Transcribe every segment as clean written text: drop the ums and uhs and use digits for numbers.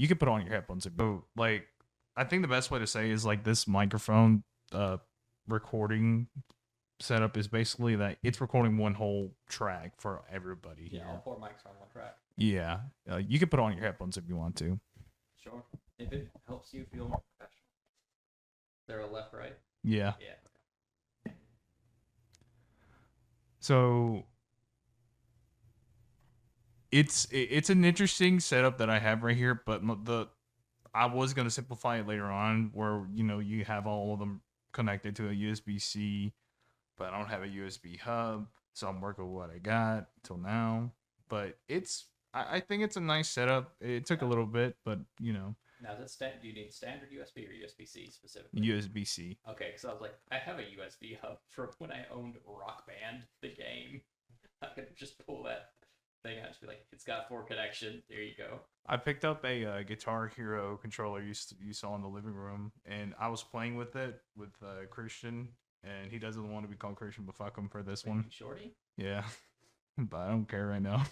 you can put on your headphones. So, like, I think the best way to say is like this microphone recording setup is basically that it's recording one whole track for everybody Yeah, here. all 4 mics are on one track. Yeah, you can put on your headphones if you want to. Sure. If it helps you feel more professional. They're a left, right? Yeah. Yeah. So it's an interesting setup that I have right here, but I was gonna simplify it later on, where you have all of them connected to a USB-C, but I don't have a USB hub, so I'm working with what I got till now. But I think it's a nice setup. It took a little bit, but Now, do you need standard USB or USB-C specifically? USB-C. Okay, because I was like, I have a USB hub from when I owned Rock Band, the game. I could just pull that thing out and be like, it's got 4 connections. There you go. I picked up a Guitar Hero controller you saw in the living room, and I was playing with it with Christian, and he doesn't want to be called Christian, but fuck him for this one. Shorty? Yeah, but I don't care right now.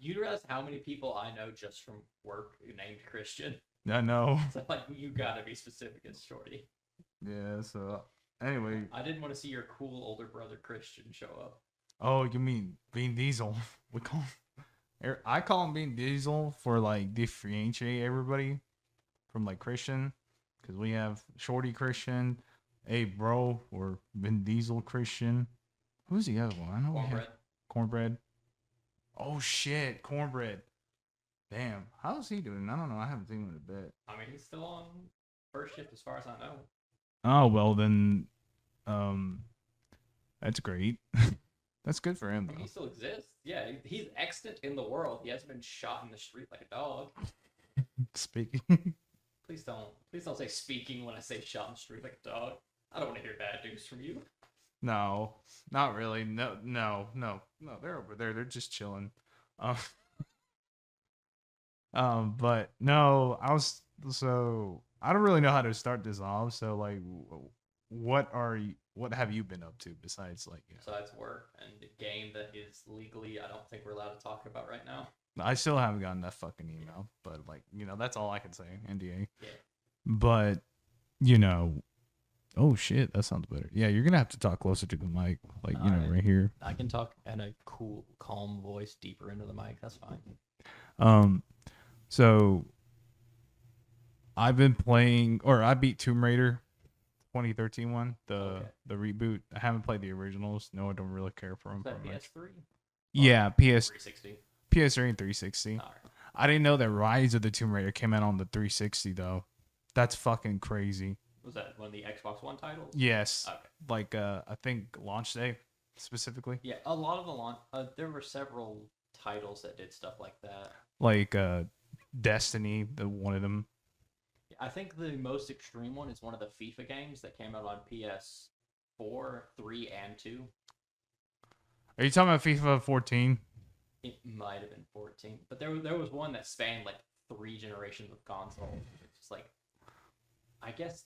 You realize how many people I know just from work who named Christian? I know. So, like, you gotta be specific as Shorty. Yeah, so anyway. I didn't want to see your cool older brother Christian show up. Oh, you mean Bean Diesel? We call I call him Bean Diesel for like differentiate everybody from like Christian, because we have Shorty Christian, hey bro, or Vin Diesel Christian. Who's the other one? I know Cornbread. Cornbread. Oh shit, Cornbread. Damn, how's he doing? I don't know. I haven't seen him in a bit. I mean, he's still on first shift as far as I know. Oh well, then, that's great. That's good for him. I mean, he still exists. Yeah, he's extant in the world. He hasn't been shot in the street like a dog. Speaking. Please don't say speaking when I say shot in the street like a dog. I don't want to hear bad news from you. No, not really. No. They're over there. They're just chilling. But no, I don't really know how to start this off. So like, what have you been up to besides like? Besides work and the game that is legally, I don't think we're allowed to talk about right now. I still haven't gotten that fucking email, but like, that's all I can say. NDA. Yeah. But oh shit, that sounds better. Yeah, you're gonna have to talk closer to the mic, like right here. I can talk in a cool, calm voice deeper into the mic. That's fine. So I've been playing, or I beat Tomb Raider 2013 one, the reboot. I haven't played the originals. No, I don't really care for them. Is that PS3? Yeah, PS3 and 360. Right. I didn't know that Rise of the Tomb Raider came out on the 360 though. That's fucking crazy. Was that one of the Xbox One titles? Yes. Okay. Like I think launch day specifically. Yeah, a lot of the launch. There were several titles that did stuff like that. Like Destiny, one of them. I think the most extreme one is one of the FIFA games that came out on PS4, 3, and 2. Are you talking about FIFA 14? It might have been 14, but there was one that spanned like 3 generations of consoles. It's just like, I guess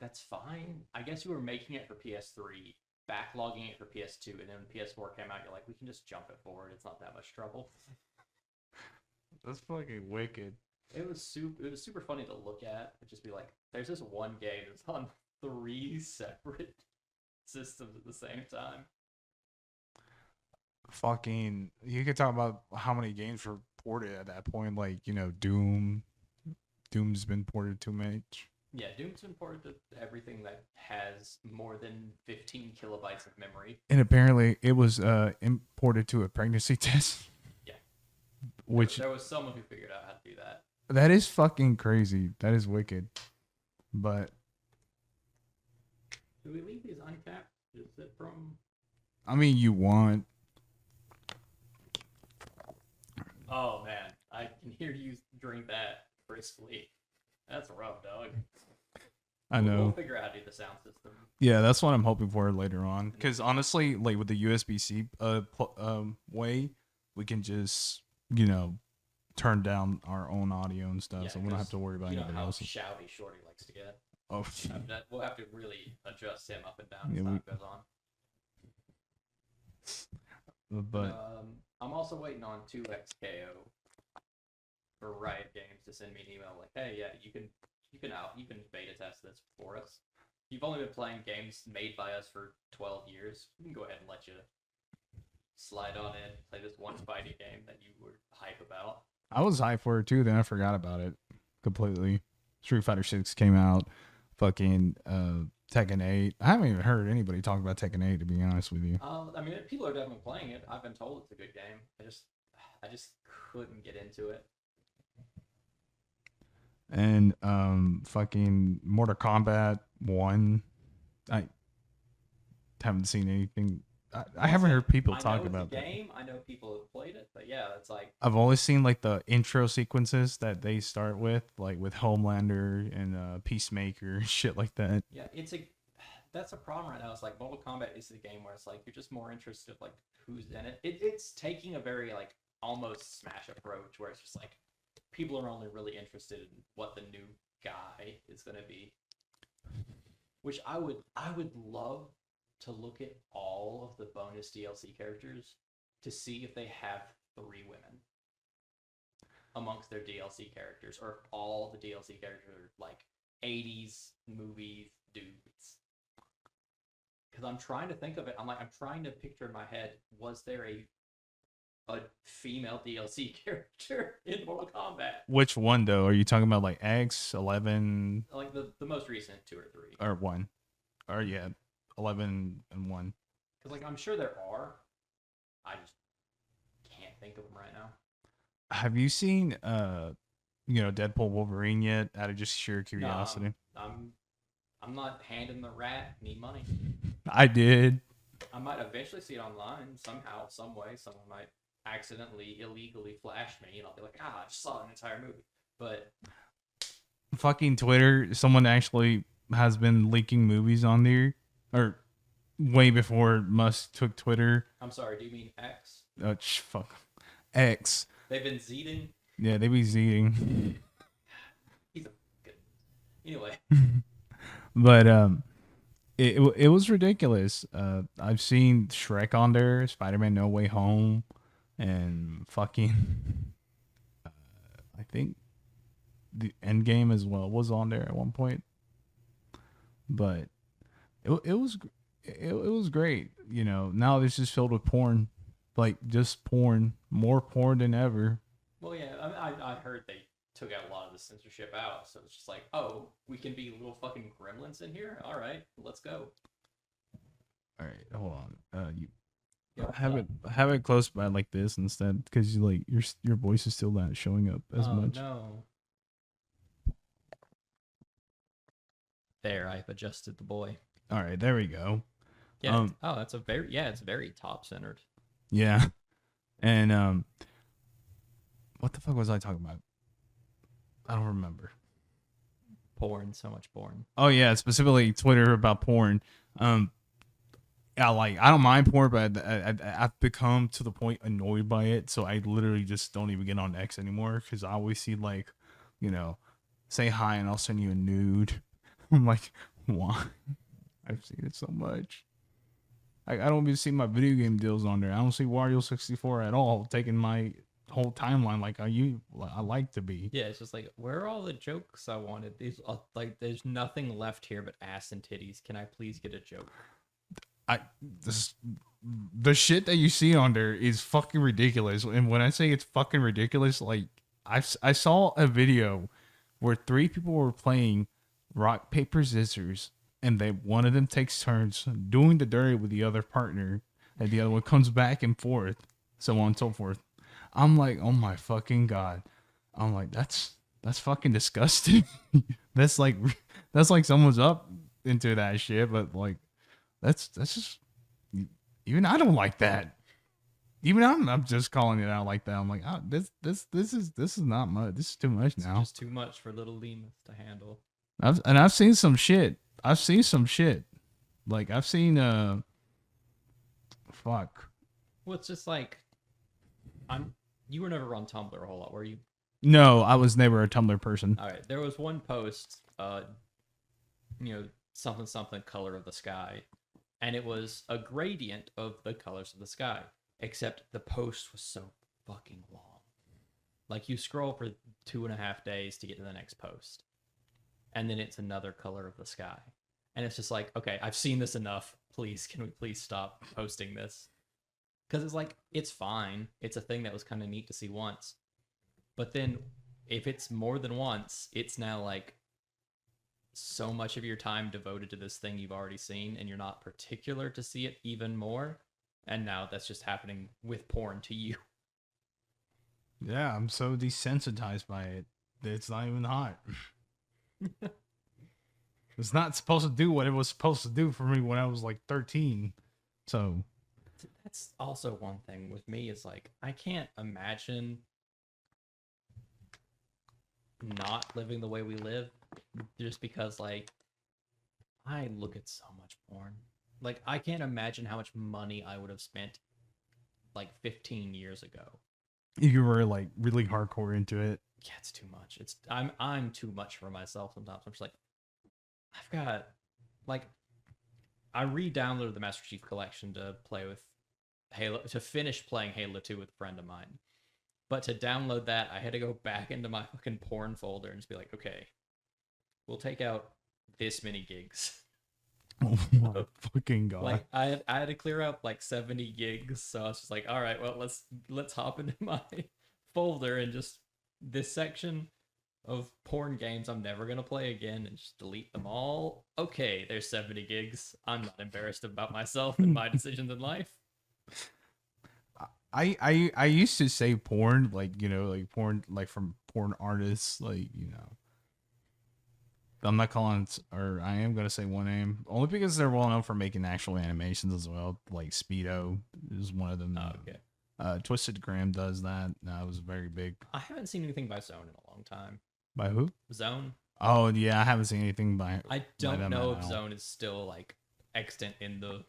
that's fine. I guess you were making it for PS3, backlogging it for PS2, and then when PS4 came out, you're like, we can just jump it forward. It's not that much trouble. That's fucking wicked. It was super funny to look at. It'd just be like, there's this one game that's on 3 separate systems at the same time. Fucking, you could talk about how many games were ported at that point. Like, Doom's been ported too much. Yeah, Doom's been ported to everything that has more than 15 kilobytes of memory. And apparently it was imported to a pregnancy test. Yeah. Which there was someone who figured out how to do that. That is fucking crazy. That is wicked. But do we leave these uncapped? Is it from? I mean, you want. Oh man, I can hear you drink that crisply. That's rough, dog. I know. We'll figure out how to do the sound system. Yeah, that's what I'm hoping for later on. Because honestly, like with the USB-C way, we can just turn down our own audio and stuff, so we don't have to worry about anything else. Shouty Shorty likes to get. Oh, we'll have to really adjust him up and down as time goes on. But I'm also waiting on 2XKO. or Riot Games to send me an email like, hey, yeah, you can beta test this for us. You've only been playing games made by us for 12 years. We can go ahead and let you slide on in, play this one fighting game that you were hype about. I was hyped for it too. Then I forgot about it completely. Street Fighter 6 came out. Fucking Tekken 8. I haven't even heard anybody talk about Tekken 8 to be honest with you. I mean, people are definitely playing it. I've been told it's a good game. I just couldn't get into it. And fucking Mortal Kombat 1. I haven't seen anything. I haven't heard people talk about the game. I know people have played it, but yeah, it's like I've always seen like the intro sequences that they start with, like with Homelander and Peacemaker, shit like that. Yeah, that's a problem right now. It's like Mortal Kombat is the game where it's like you're just more interested like who's in it. It's taking a very like almost Smash approach where it's just like people are only really interested in what the new guy is going to be. Which I would love to look at all of the bonus DLC characters to see if they have 3 women amongst their DLC characters, or if all the DLC characters are like 80s movie dudes. Because I'm trying to think of it. I'm trying to picture in my head, was there a female DLC character in Mortal Kombat? Which one though? Are you talking about like X, 11? Like the most recent 2 or 3. Or 1? Or yeah, 11 and 1. Because like I'm sure there are. I just can't think of them right now. Have you seen Deadpool Wolverine yet? Out of just sheer curiosity. No, I'm not handing the rat any money. I did. I might eventually see it online somehow, some way. Someone might accidentally, illegally flash me, and I'll be like, I just saw an entire movie. But fucking Twitter, someone actually has been leaking movies on there, or way before Musk took Twitter. I'm sorry, do you mean X? Fuck, X. They've been zeeting. Yeah, they be zeeting. He's a good. Anyway. But it was ridiculous. I've seen Shrek on there, Spider-Man No Way Home, and fucking I think the Endgame as well was on there at one point. But it was great. You know, now it's just filled with porn, like just porn, more porn than ever. Well, yeah, I heard they took out a lot of the censorship out, so it's just like, oh, we can be little fucking gremlins in here. All right, let's go. All right, hold on. You have it close by like this instead, because you like your voice is still not showing up as much. No. There, I've adjusted the boy. All right, there we go. Yeah. That's it's very top centered. Yeah, and what the fuck was I talking about? I don't remember. Porn, so much porn. Oh yeah, specifically Twitter about porn. I don't mind porn, but I've become to the point annoyed by it, so I literally just don't even get on X anymore, because I always see like, say hi and I'll send you a nude. I'm like, why? I've seen it so much. I don't even see my video game deals on there. I don't see Wario 64 at all taking my whole timeline like I like to be. Yeah, it's just like, where are all the jokes I wanted? These there's nothing left here but ass and titties. Can I please get a joke? The shit that you see on there is fucking ridiculous. And when I say it's fucking ridiculous, like I saw a video where 3 people were playing rock paper scissors, and one of them takes turns doing the dirty with the other partner, and the other one comes back and forth, so on and so forth. I'm like, oh my fucking god. I'm like, that's fucking disgusting. that's like someone's up into that shit, but like that's just, even I don't like that. Even I'm just calling it out like that. I'm like, oh, this is not much. This is too much now. It's just too much for little Lemus to handle. I've seen some shit. Like I've seen fuck. Well, it's just like, you were never on Tumblr a whole lot, were you? No, I was never a Tumblr person. All right, there was one post, something color of the sky, and it was a gradient of the colors of the sky, except the post was so fucking long. Like you scroll for 2.5 days to get to the next post, and then it's another color of the sky, and it's just like, okay, I've seen this enough. Please, can we please stop posting this? Because it's like, it's fine. It's a thing that was kind of neat to see once, but then if it's more than once, it's now like so much of your time devoted to this thing you've already seen, and you're not particular to see it even more. And now that's just happening with porn to you. Yeah, I'm so desensitized by it that it's not even hot. It's not supposed to do what it was supposed to do for me when I was like 13. So That's also one thing with me is like, I can't imagine not living the way we live just because like I look at so much porn. Like I can't imagine how much money I would have spent like 15 years ago. you were like really hardcore into it. Yeah, it's too much. I'm too much for myself sometimes. I'm just like, I've got like, I re-downloaded the Master Chief Collection to play with Halo, to finish playing Halo 2 with a friend of mine. But to download that, I had to go back into my fucking porn folder and just be like, okay, we'll take out this many gigs. Oh my fucking god! Like I had to clear out like 70 gigs, so I was just like, all right, well let's hop into my folder and just this section of porn games I'm never gonna play again and just delete them all. Okay, there's 70 gigs. I'm not embarrassed about myself and my decisions in life. I used to say porn, like, you know, like porn, like from porn artists, like, you know. I'm not calling, or I am gonna say one name only because they're well known for making actual animations as well. Like Speedo is one of them. Oh, okay. Twisted Graham does that. That was very big. I haven't seen anything by Zone in a long time. By who? Zone? Oh yeah, I haven't seen anything by. I by don't them know at if all. Zone is still like extant in the.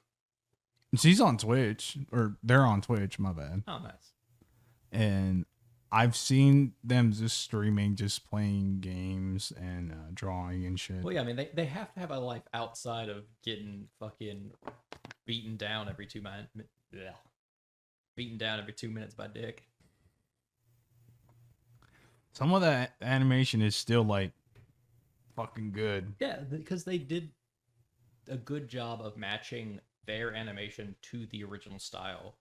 She's on Twitch, or they're on Twitch. My bad. Oh, nice. And I've seen them just streaming, just playing games and drawing and shit. Well, yeah, I mean, they have to have a life outside of getting fucking beaten down every 2 minutes. Yeah. Beaten down every 2 minutes by Dick. Some of that animation is still like fucking good. Yeah, because they did a good job of matching their animation to the original style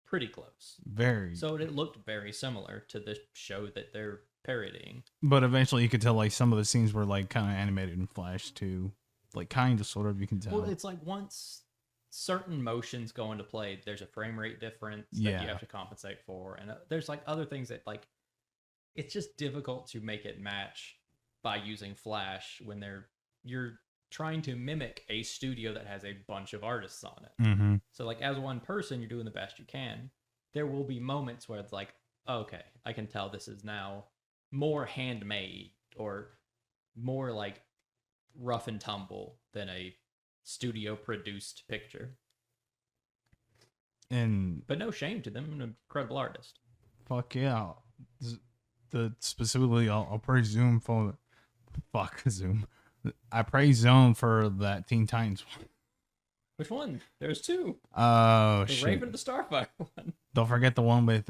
pretty close. Very. So it looked very similar to the show that they're parodying. But eventually you could tell like some of the scenes were like kind of animated in Flash too. Like kind of sort of, you can tell. Well, it's like once certain motions go into play, there's a frame rate difference that Yeah. you have to compensate for. And there's like other things that like, it's just difficult to make it match by using Flash when you're trying to mimic a studio that has a bunch of artists on it. Mm-hmm. So like as one person, you're doing the best you can. There will be moments where it's like, okay, I can tell this is now more handmade or more like rough and tumble than a studio produced picture. And But no shame to them, an incredible artist. fuck yeah. The specifically, I'll praise Zoom for fuck Zoom. I praise Zone for that Teen Titans one. Which one? There's two. Oh The shit! Raven and the Starfire one. Don't forget the one with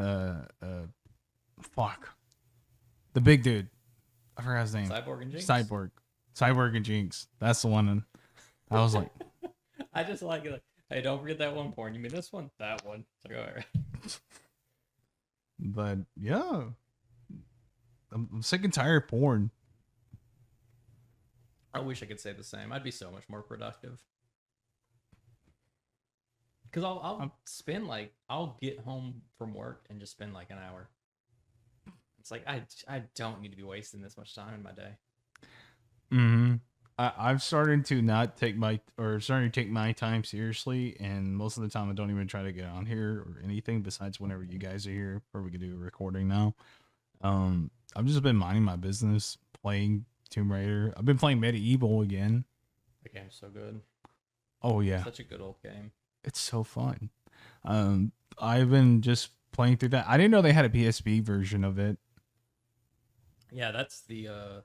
fuck, the big dude. I forgot his name. Cyborg and Jinx. Cyborg and Jinx. That's the one. And I was like, I just like it. Like, hey, don't forget that one porn. You mean this one? That one. It's like, all right. but yeah, I'm sick and tired of porn. I wish I could say the same. I'd be so much more productive. Because I'll spend like, I'll get home from work and just spend like an hour. It's like, I don't need to be wasting this much time in my day. Mm-hmm. I've started to not take starting to take my time seriously, and most of the time I don't even try to get on here or anything besides whenever you guys are here, or we can do a recording now. I've just been minding my business, playing Tomb Raider. I've been playing Medieval again. The game's so good. Oh yeah, Such a good old game. it's so fun. I've been just playing through that. I didn't know they had a PSP version of it. Yeah, that's the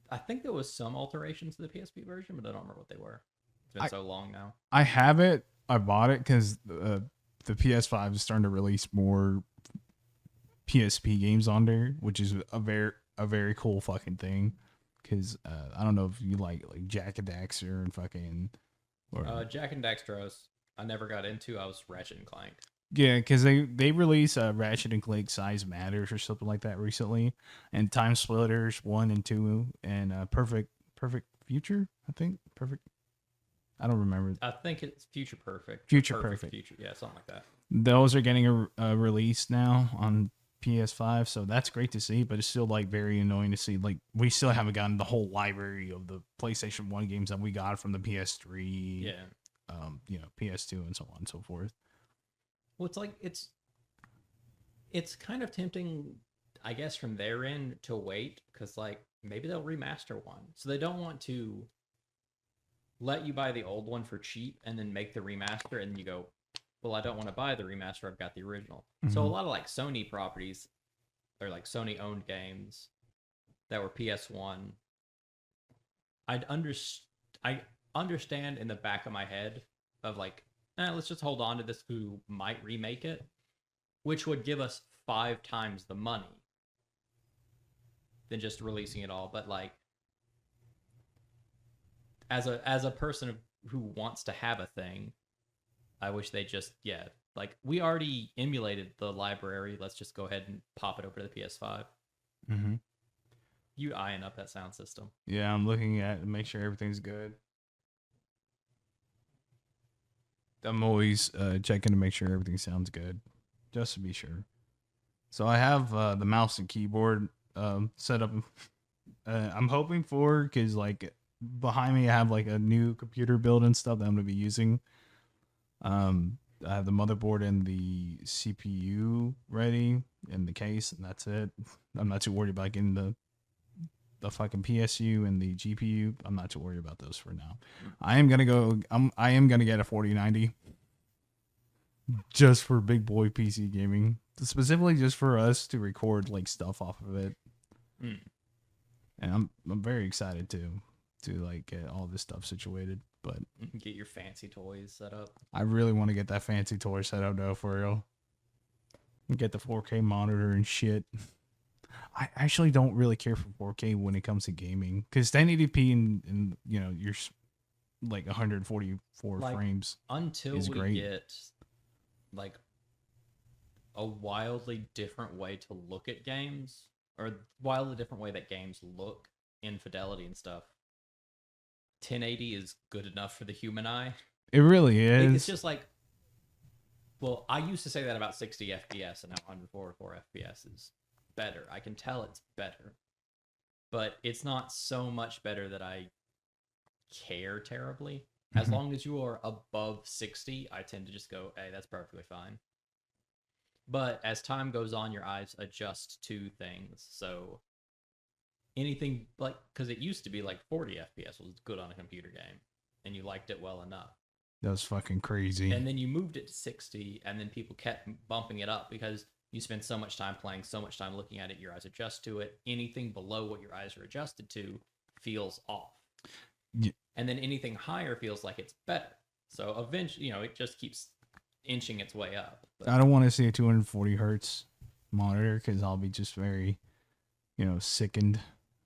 I think there was some alterations to the PSP version, but I don't remember what they were. It's been so long now. I have it. I bought it because the PS5 is starting to release more PSP games on there, which is a very cool fucking thing. Because I don't know if you like Jack and Daxter and fucking or Jack and Dexterous, I never got into. I was Ratchet and Clank. yeah, because they released Ratchet and Clank Size Matters or something like that recently, and Time Splitters 1 and 2, and Perfect Future. I think Perfect. I don't remember. I think it's Future Perfect. Future Perfect. Future, yeah, something like that. Those are getting a release now on PS5, so that's great to see. But it's still like very annoying to see. Like we still haven't gotten the whole library of the PlayStation 1 games that we got from the PS3. Yeah. PS2 and so on and so forth. Well, it's like it's kind of tempting, I guess, from their end to wait because like maybe they'll remaster one, so they don't want to let you buy the old one for cheap and then make the remaster, and you go, well, I don't want to buy the remaster. I've got the original. Mm-hmm. So a lot of like Sony properties or like Sony owned games that were PS1, I understand in the back of my head of like, let's just hold on to this who might remake it, which would give us 5 times the money than just releasing it all. But like, as a person who wants to have a thing, I wish they just like we already emulated the library. Let's just go ahead and pop it over to the PS5. Mm-hmm. You eyeing up that sound system? Yeah, I'm looking at it to make sure everything's good. I'm always checking to make sure everything sounds good, just to be sure. So I have the mouse and keyboard set up. I'm hoping for, because like behind me I have like a new computer build and stuff that I'm gonna be using. I have the motherboard and the CPU ready in the case, and that's it. I'm not too worried about getting the fucking PSU and the GPU. I'm not too worried about those for now. I am gonna get a 4090 just for big boy PC gaming, specifically just for us to record like stuff off of it. Mm. And I'm very excited to like get all this stuff situated. But get your fancy toys set up. I really want to get that fancy toy set up though, for real. Get the 4K monitor and shit. I actually don't really care for 4K when it comes to gaming, because 1080p and you're like 144 like, frames until is we great. Get like a wildly different way to look at games, or wildly different way that games look in fidelity and stuff. 1080 is good enough for the human eye. It really is. It's just like, well, I used to say that about 60 FPS, and now 144 FPS is better. I can tell it's better, but it's not so much better that I care terribly. As long as you are above 60, I tend to just go, hey, that's perfectly fine. But as time goes on, your eyes adjust to things. So anything like, because it used to be like 40 FPS was good on a computer game, and you liked it well enough. That was fucking crazy. And then you moved it to 60, and then people kept bumping it up because you spend so much time playing, so much time looking at it, your eyes adjust to it. Anything below what your eyes are adjusted to feels off. Yeah. And then anything higher feels like it's better. So eventually, it just keeps inching its way up. But I don't want to see a 240 hertz monitor, because I'll be just very, sickened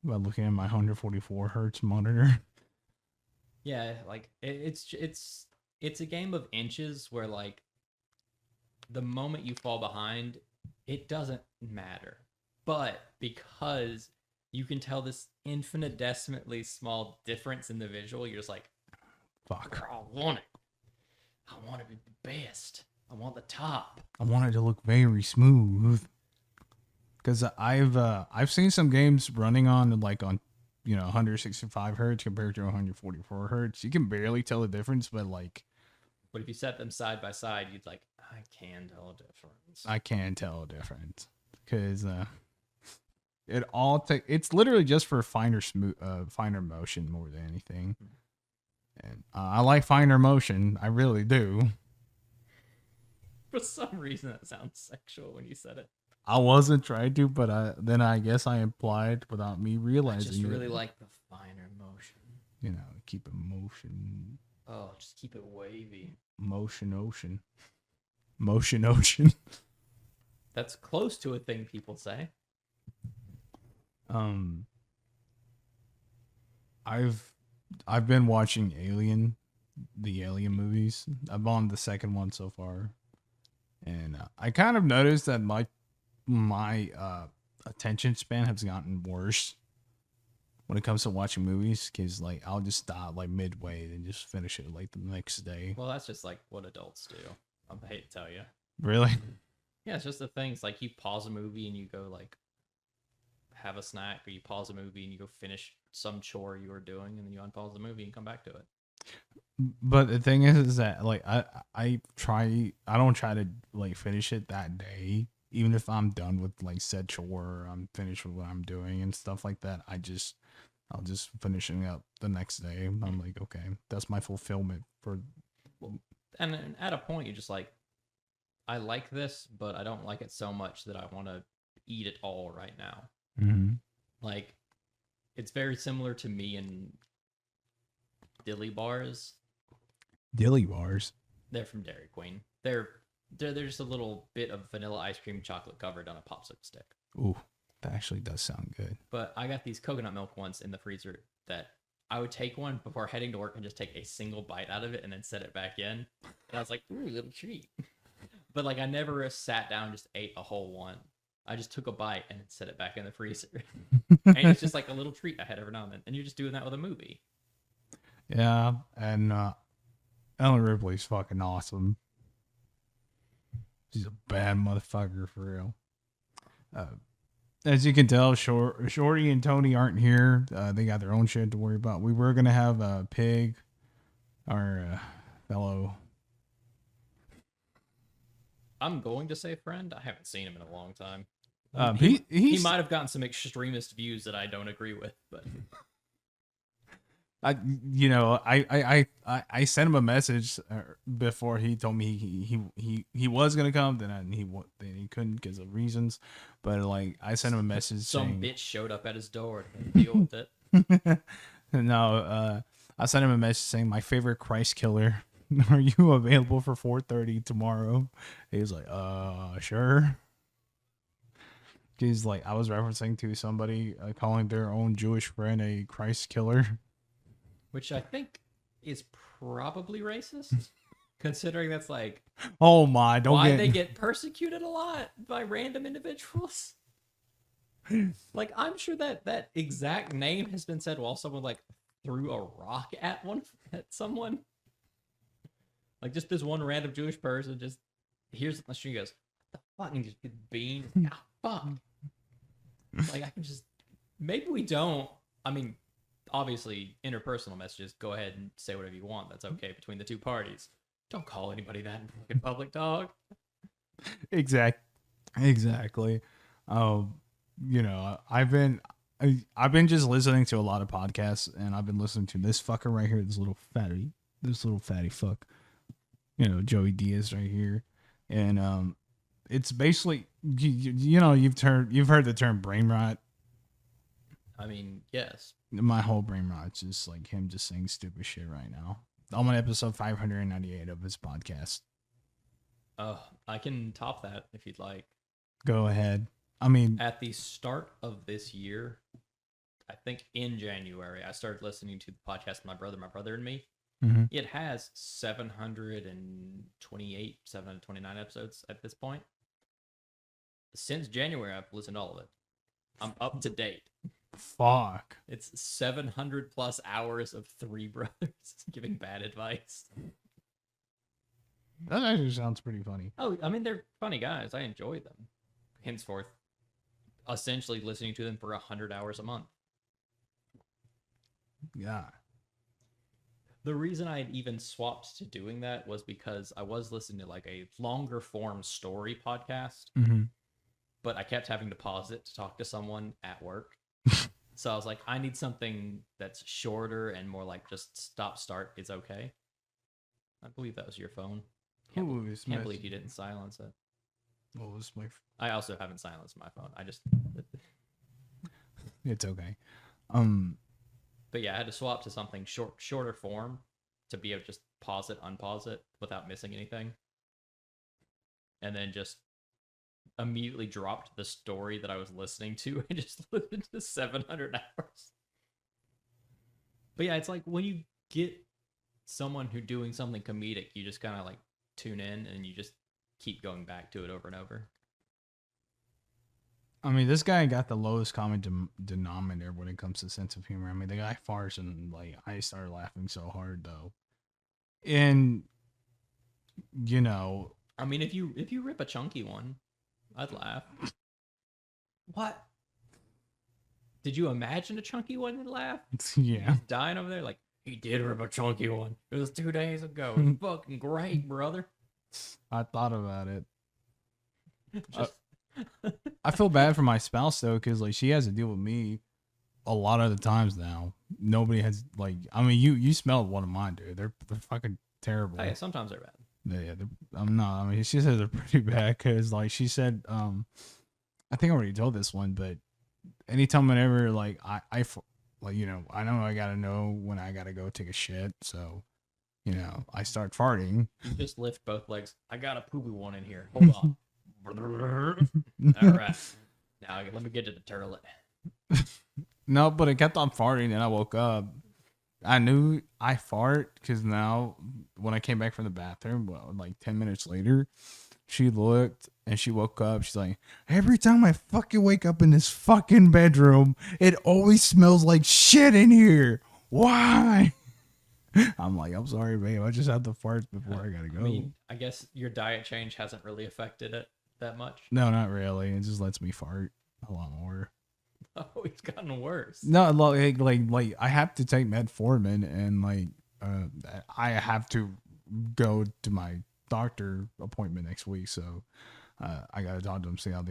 by looking at my 144 hertz monitor. Yeah, like it's a game of inches where like the moment you fall behind, it doesn't matter. But because you can tell this infinitesimally small difference in the visual, you're just like, fuck, I want it. I want to be the best. I want the top. I want it to look very smooth. Because I've seen some games running on 165 hertz compared to 144 hertz. You can barely tell the difference, but like, but if you set them side by side, you'd like, I can tell a difference. I can tell a difference, because it's literally just for finer motion more than anything. And I like finer motion, I really do. For some reason, that sounds sexual when you said it. I wasn't trying to, but then I guess I implied without me realizing. I just really like the finer motion. Keep it motion. Oh, just keep it wavy. Motion ocean. That's close to a thing people say. Um, I've been watching the Alien movies. I'm on the second one so far, and I kind of noticed that my attention span has gotten worse when it comes to watching movies, because like I'll just stop like midway and just finish it like the next day. Well, that's just like what adults do. I hate to tell you. Really? Yeah, it's just the things like you pause a movie and you go like have a snack, or you pause a movie and you go finish some chore you were doing, and then you unpause the movie and come back to it. But the thing is that like I don't try to like finish it that day. Even if I'm done with like said chore, I'm finished with what I'm doing and stuff like that. I'll just finishing up the next day. I'm like, okay, that's my fulfillment for. And then at a point, you're just like, I like this, but I don't like it so much that I want to eat it all right now. Mm-hmm. Like, it's very similar to me and Dilly bars. Dilly bars. They're from Dairy Queen. They're just a little bit of vanilla ice cream chocolate covered on a popsicle stick. Ooh, that actually does sound good. But I got these coconut milk ones in the freezer that I would take one before heading to work and just take a single bite out of it and then set it back in. And I was like, ooh, little treat. But like I never sat down and just ate a whole one. I just took a bite and set it back in the freezer. And it's just like a little treat I had every now and then. And you're just doing that with a movie. Yeah, and Ellen Ripley's fucking awesome. She's a bad motherfucker for real. As you can tell, Shorty and Tony aren't here. They got their own shit to worry about. We were gonna have Pig, our fellow. I'm going to say friend. I haven't seen him in a long time. He might have gotten some extremist views that I don't agree with, but I sent him a message before he told me he was gonna come. Then he couldn't because of reasons. But like I sent him a message some saying, bitch showed up at his door and deal with it. No, I sent him a message saying my favorite Christ killer. Are you available for 4:30 tomorrow? He was like, sure. He's like, I was referencing to somebody calling their own Jewish friend a Christ killer. Which I think is probably racist, considering that's like, oh my, why they get persecuted a lot by random individuals. Like, I'm sure that exact name has been said while someone like threw a rock at someone. Like just this one random Jewish person just hears it on the street and goes, what the fuck? And just get beamed. Ah, fuck. Like I can just, maybe we don't. I mean, obviously interpersonal messages, go ahead and say whatever you want. That's okay between the two parties. Don't call anybody that in fucking public, dog. Exactly. I've been just listening to a lot of podcasts, and I've been listening to this fucker right here, this little fatty fuck. Joey Diaz right here, and it's basically you've heard the term brain rot. I mean, yes. My whole brain rot's just like him just saying stupid shit right now. I'm on episode 598 of his podcast. I can top that if you'd like. Go ahead. I mean, at the start of this year, I think in January, I started listening to the podcast My Brother and Me. Mm-hmm. It has 728, 729 episodes at this point. Since January, I've listened to all of it. I'm up to date. Fuck. It's 700 plus hours of three brothers giving bad advice. That actually sounds pretty funny. Oh, I mean, they're funny guys. I enjoy them. Henceforth, essentially listening to them for 100 hours a month. Yeah. The reason I had even swapped to doing that was because I was listening to like a longer form story podcast, but I kept having to pause it to talk to someone at work. So I was like, I need something that's shorter and more like just stop start is okay. I believe that was your phone. Can't believe you didn't silence it. What was my? I also haven't silenced my phone. I just. It's okay. But yeah, I had to swap to something shorter form to be able to just pause it, unpause it without missing anything. And then just immediately dropped the story that I was listening to and just listened to 700 hours. But yeah, it's like when you get someone who doing something comedic, you just kind of like tune in and you just keep going back to it over and over. I mean, this guy got the lowest common denominator when it comes to sense of humor. I mean, the guy farts and like I started laughing so hard though, and you know, I mean, if you rip a chunky one, I'd laugh. What? Did you imagine a chunky one and laugh? yeah, He's dying over there like, he did rip a chunky one. It was 2 days ago. It was fucking great, brother. I thought about it. Just I feel bad for my spouse though, because like she has to deal with me a lot of the times now. Nobody has like. I mean, you smelled one of mine, dude. They're fucking terrible. oh, yeah, sometimes they're bad. Yeah, I'm not. I mean, she says they're pretty bad because like she said, I think I already told this one, but anytime whenever like like you know I know I gotta know when I gotta go take a shit, so you know I start farting. You just lift both legs. I got a poopy one in here. Hold on. All right. Now let me get to the turlet. No, but it kept on farting, and I woke up. I knew I fart because now when I came back from the bathroom, well, like 10 minutes later, she looked and she woke up. She's like, every time I fucking wake up in this fucking bedroom, it always smells like shit in here. Why? I'm like, I'm sorry, babe. I just had the farts before I gotta go. I mean, I guess your diet change hasn't really affected it that much. No, not really. It just lets me fart a lot more. Oh, it's gotten worse. No, like I have to take metformin and like I have to go to my doctor appointment next week, so I gotta talk to them, see how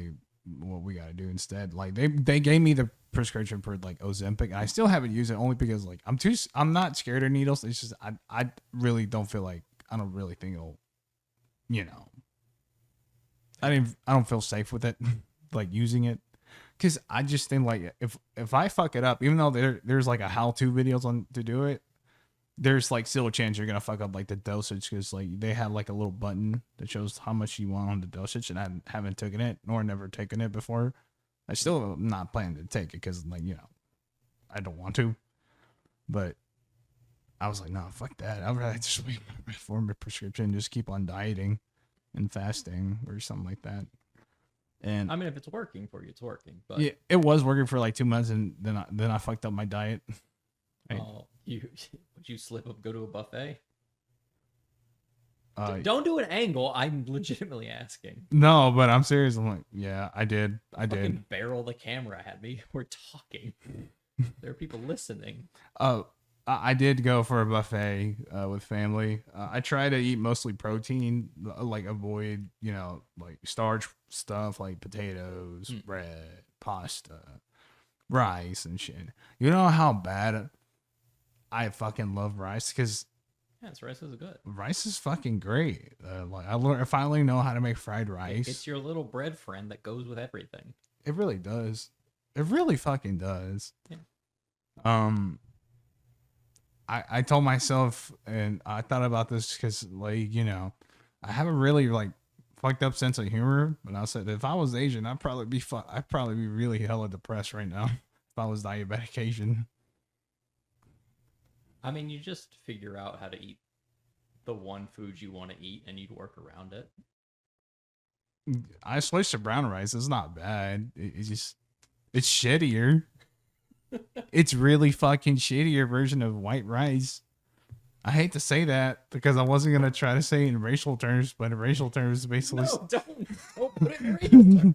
what we gotta do instead. Like they gave me the prescription for like Ozempic, and I still haven't used it only because like I'm not scared of needles. It's just I really don't feel like I don't really think it'll, you know, I don't feel safe with it, like using it. Because I just think like if I fuck it up, even though there's like a how-to videos on to do it, there's like still a chance you're gonna fuck up like the dosage because like they have like a little button that shows how much you want on the dosage, and I haven't taken it nor never taken it before. I still am not planning to take it because like you know I don't want to, but I was like no fuck that. I'd rather just wait for my prescription, just keep on dieting and fasting or something like that. And I mean, if it's working for you, it's working. But yeah, it was working for like 2 months, and then I fucked up my diet. oh, would you slip up, go to a buffet? Uh, Don't do an angle. I'm legitimately asking. no, but I'm serious. I'm like, yeah, I did. Fucking barrel the camera at me. We're talking. There are people listening. I did go for a buffet with family. I try to eat mostly protein, like avoid, you know, like starch stuff like potatoes, bread, pasta, rice, and shit. You know how bad I fucking love rice? Because Yes, rice is good. rice is fucking great. Like I finally know how to make fried rice. It's your little bread friend that goes with everything. It really does. It really fucking does. Yeah. I told myself, and I thought about this because, like, you know, I have a really like fucked up sense of humor. But I said if I was Asian, I'd probably be really hella depressed right now if I was diabetic Asian. I mean, you just figure out how to eat the one food you want to eat, and you'd work around it. I switched to brown rice. It's not bad. It's shittier. It's really fucking shittier version of white rice. I hate to say that because I wasn't gonna try to say it in racial terms, but in racial terms, basically. No, don't put it in racial terms.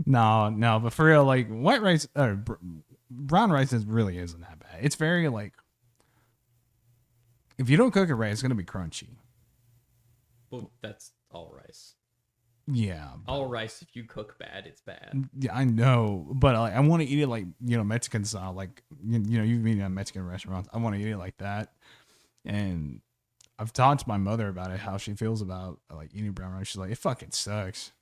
No, but for real, like white rice or brown rice really isn't that bad. It's very like if you don't cook it right, it's gonna be crunchy. Well, that's all rice. Yeah, All rice, if you cook bad, it's bad. yeah, I know, but like, I want to eat it like you know Mexican style, like you know you've eaten at Mexican restaurants. I want to eat it like that, and I've talked to my mother about it, how she feels about like eating brown rice. She's like, it fucking sucks.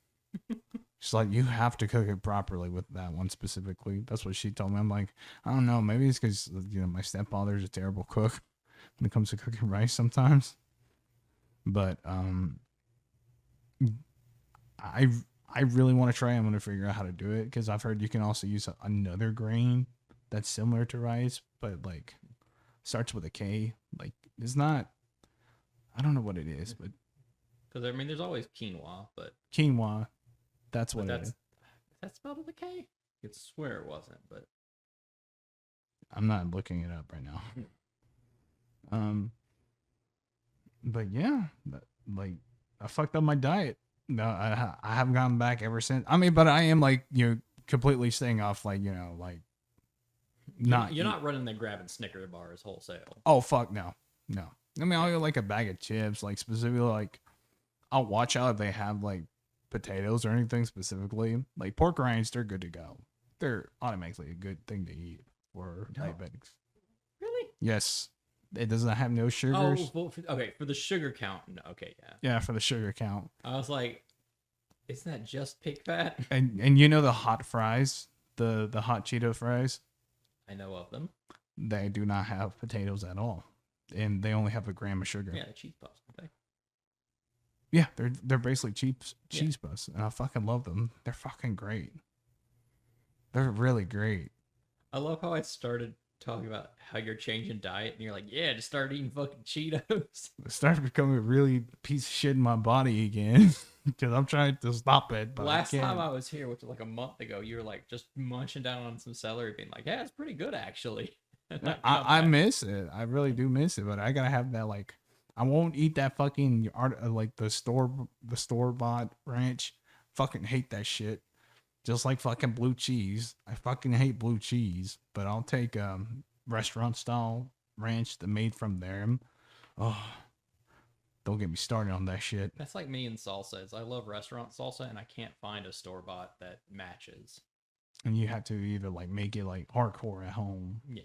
She's like, you have to cook it properly with that one specifically. That's what she told me. I'm like, I don't know, maybe it's because you know my stepfather's a terrible cook when it comes to cooking rice sometimes, but I I really want to try. I'm gonna figure out how to do it because I've heard you can also use another grain that's similar to rice, but like starts with a K. Like it's not. I don't know what it is, but Because I mean, there's always quinoa, but quinoa. That's what it that's is. is that spelled with a K? I could swear it wasn't, but I'm not looking it up right now. Um, but yeah, like I fucked up my diet. No, I haven't gone back ever since. I mean, but I am like completely staying off like like not you're not running the grabbing Snicker bars wholesale. Oh fuck no, no. I mean, I'll get like a bag of chips, like specifically like I'll watch out if they have like potatoes or anything specifically. Like pork rinds, they're good to go. They're automatically a good thing to eat for diabetics. Really? Yes, it doesn't have no Oh, sugars. well, okay. For the sugar count, no, okay, yeah. Yeah, for the sugar count. I was like, isn't that just pig fat? And you know the hot fries, the hot Cheeto fries, I know of them. they do not have potatoes at all, and they only have a gram of sugar. Yeah, the cheese puffs. Don't Yeah, they're basically cheese puffs, and I fucking love them. They're fucking great. They're really great. I love how I started talking about how you're changing diet, and you're like, yeah, just start eating fucking Cheetos. It started becoming a really piece of shit in my body again because I'm trying to stop it. But Last time I was here, which was like a month ago, you were like just munching down on some celery, being like, yeah, it's pretty good actually. I miss it. I really do miss it, but I gotta have that like. I won't eat that fucking like the store bought ranch. Fucking hate that shit. Just like fucking blue cheese. I fucking hate blue cheese, but I'll take restaurant style ranch that made from them. Oh, don't get me started on that shit. That's like me and salsas. I love restaurant salsa, and I can't find a store bought that matches. And you have to either like make it like hardcore at home. Yeah.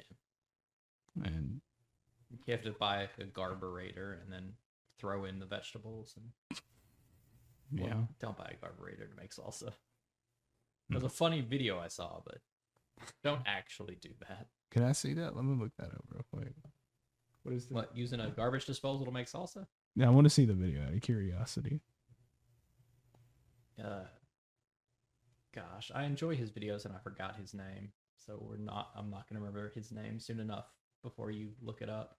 And you have to buy a garburator and then throw in the vegetables. And well, don't buy a garburator to make salsa. It was a funny video I saw, but don't actually do that. Can I see that? Let me look that up real quick. What is that? What, using a garbage disposal to make salsa? Yeah, I want to see the video out of curiosity. Gosh, I enjoy his videos and I forgot his name. So I'm not gonna remember his name soon enough before you look it up.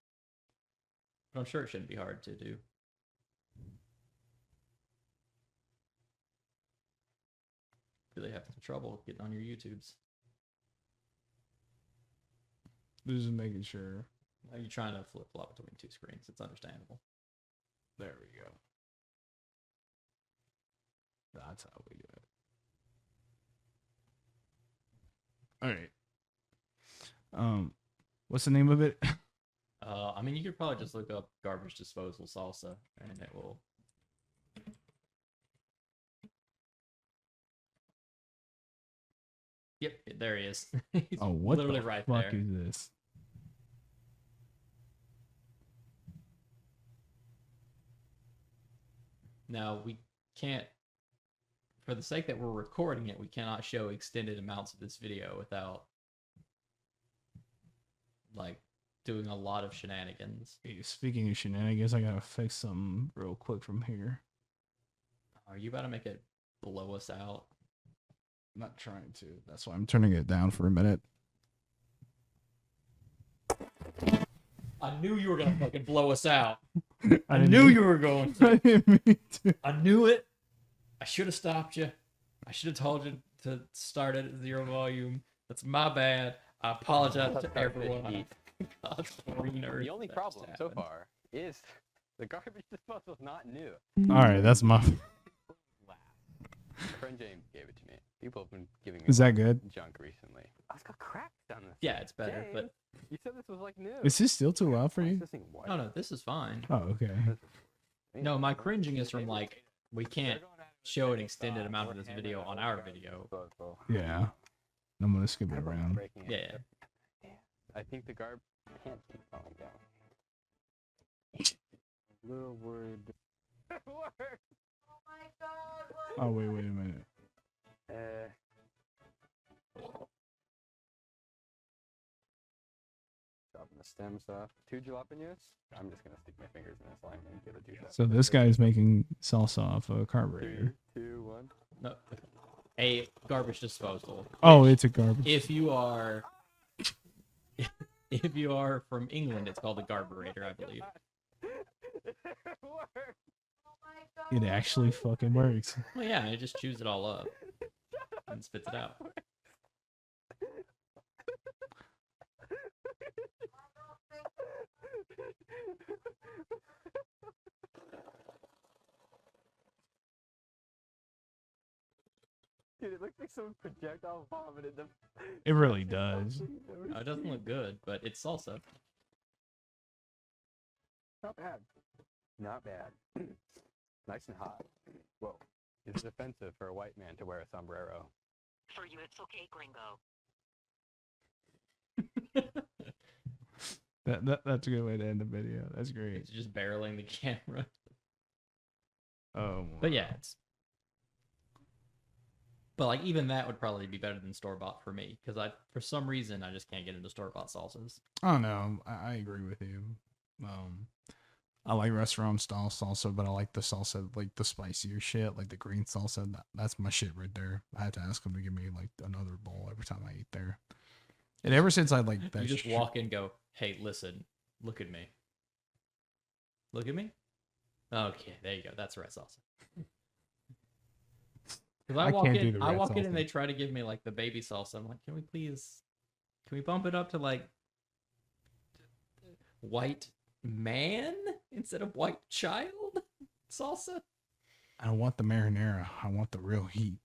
But I'm sure it shouldn't be hard to do. Really having some trouble getting on your YouTubes. Just making sure. Are you trying to flip flop between two screens? It's understandable. There we go. That's how we do it. All right. What's the name of it? I mean, you could probably just look up garbage disposal salsa, and it will. Yep, there he is. He's Oh, what literally the right fuck there. is this? Now we can't, for the sake that we're recording it, we cannot show extended amounts of this video without like doing a lot of shenanigans. Hey, speaking of shenanigans, I gotta fix something real quick from here. Are you about to make it blow us out? I'm not trying to. That's why I'm turning it down for a minute. I knew you were gonna fucking blow us out. I didn't knew mean- you were going I to. didn't mean to. I knew it. I should have stopped you. I should have told you to start it at 0 volume. That's my bad. I apologize to everyone. The only problem so far is the garbage disposal is not new. All right, that's my. My friend James gave it to me. People have been giving me Is that good? junk recently. It's got cracks on this. Yeah, it's better, James, but you said this was like new. Is this still too loud for Why is you? this thing white? no, this is fine. Oh, okay. No, my cringing is from like we can't show an extended amount of this video on our video. Yeah. I'm gonna skip it around. Breaking it. Yeah. I think the garbage can't keep falling down. Little word. Oh wait a minute. Stop the stem stuff. 2 jalapenos. I'm just gonna stick my fingers in this line and get a juice out. So this guy is making salsa off a 3, carburetor. 2, 1. No, a garbage disposal. Oh, it's a garbage. If you are from England, it's called a carburetor, I believe. It actually fucking works. Well, yeah, it just chews it all up and spits it out. Dude, it looks like someone projectile vomited them. It really does. It doesn't look good, but it's salsa. Not bad. Not bad. Nice and hot. Whoa. Is it offensive for a white man to wear a sombrero? For you, it's okay, gringo. That's a good way to end the video. That's great. It's just barreling the camera. Oh. But yeah, but like even that would probably be better than store bought for me because for some reason I just can't get into store bought salsas. Oh no, I agree with you. I like restaurant style salsa, but I like the salsa, like the spicier shit, like the green salsa. That's my shit right there. I had to ask him to give me like another bowl every time I eat there. And ever since I like that, You just walk in and go, hey, listen, look at me. Look at me? Okay, there you go. That's red salsa. Because I walk in and they try to give me like the baby salsa. I'm like, can we bump it up to like white man instead of white child salsa? I don't want the marinara. I want the real heat.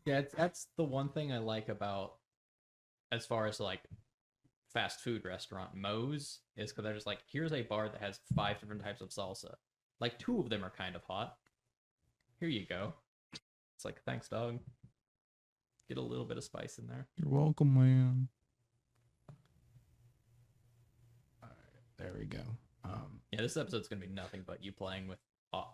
Yeah, that's the one thing I like about, as far as like fast food restaurant Moe's, is because they're just like, here's a bar that has 5 different types of salsa. Like 2 of them are kind of hot. Here you go. It's like, thanks, dog. Get a little bit of spice in there. You're welcome, man. All right, there we go. Yeah, this episode's gonna be nothing but you playing with,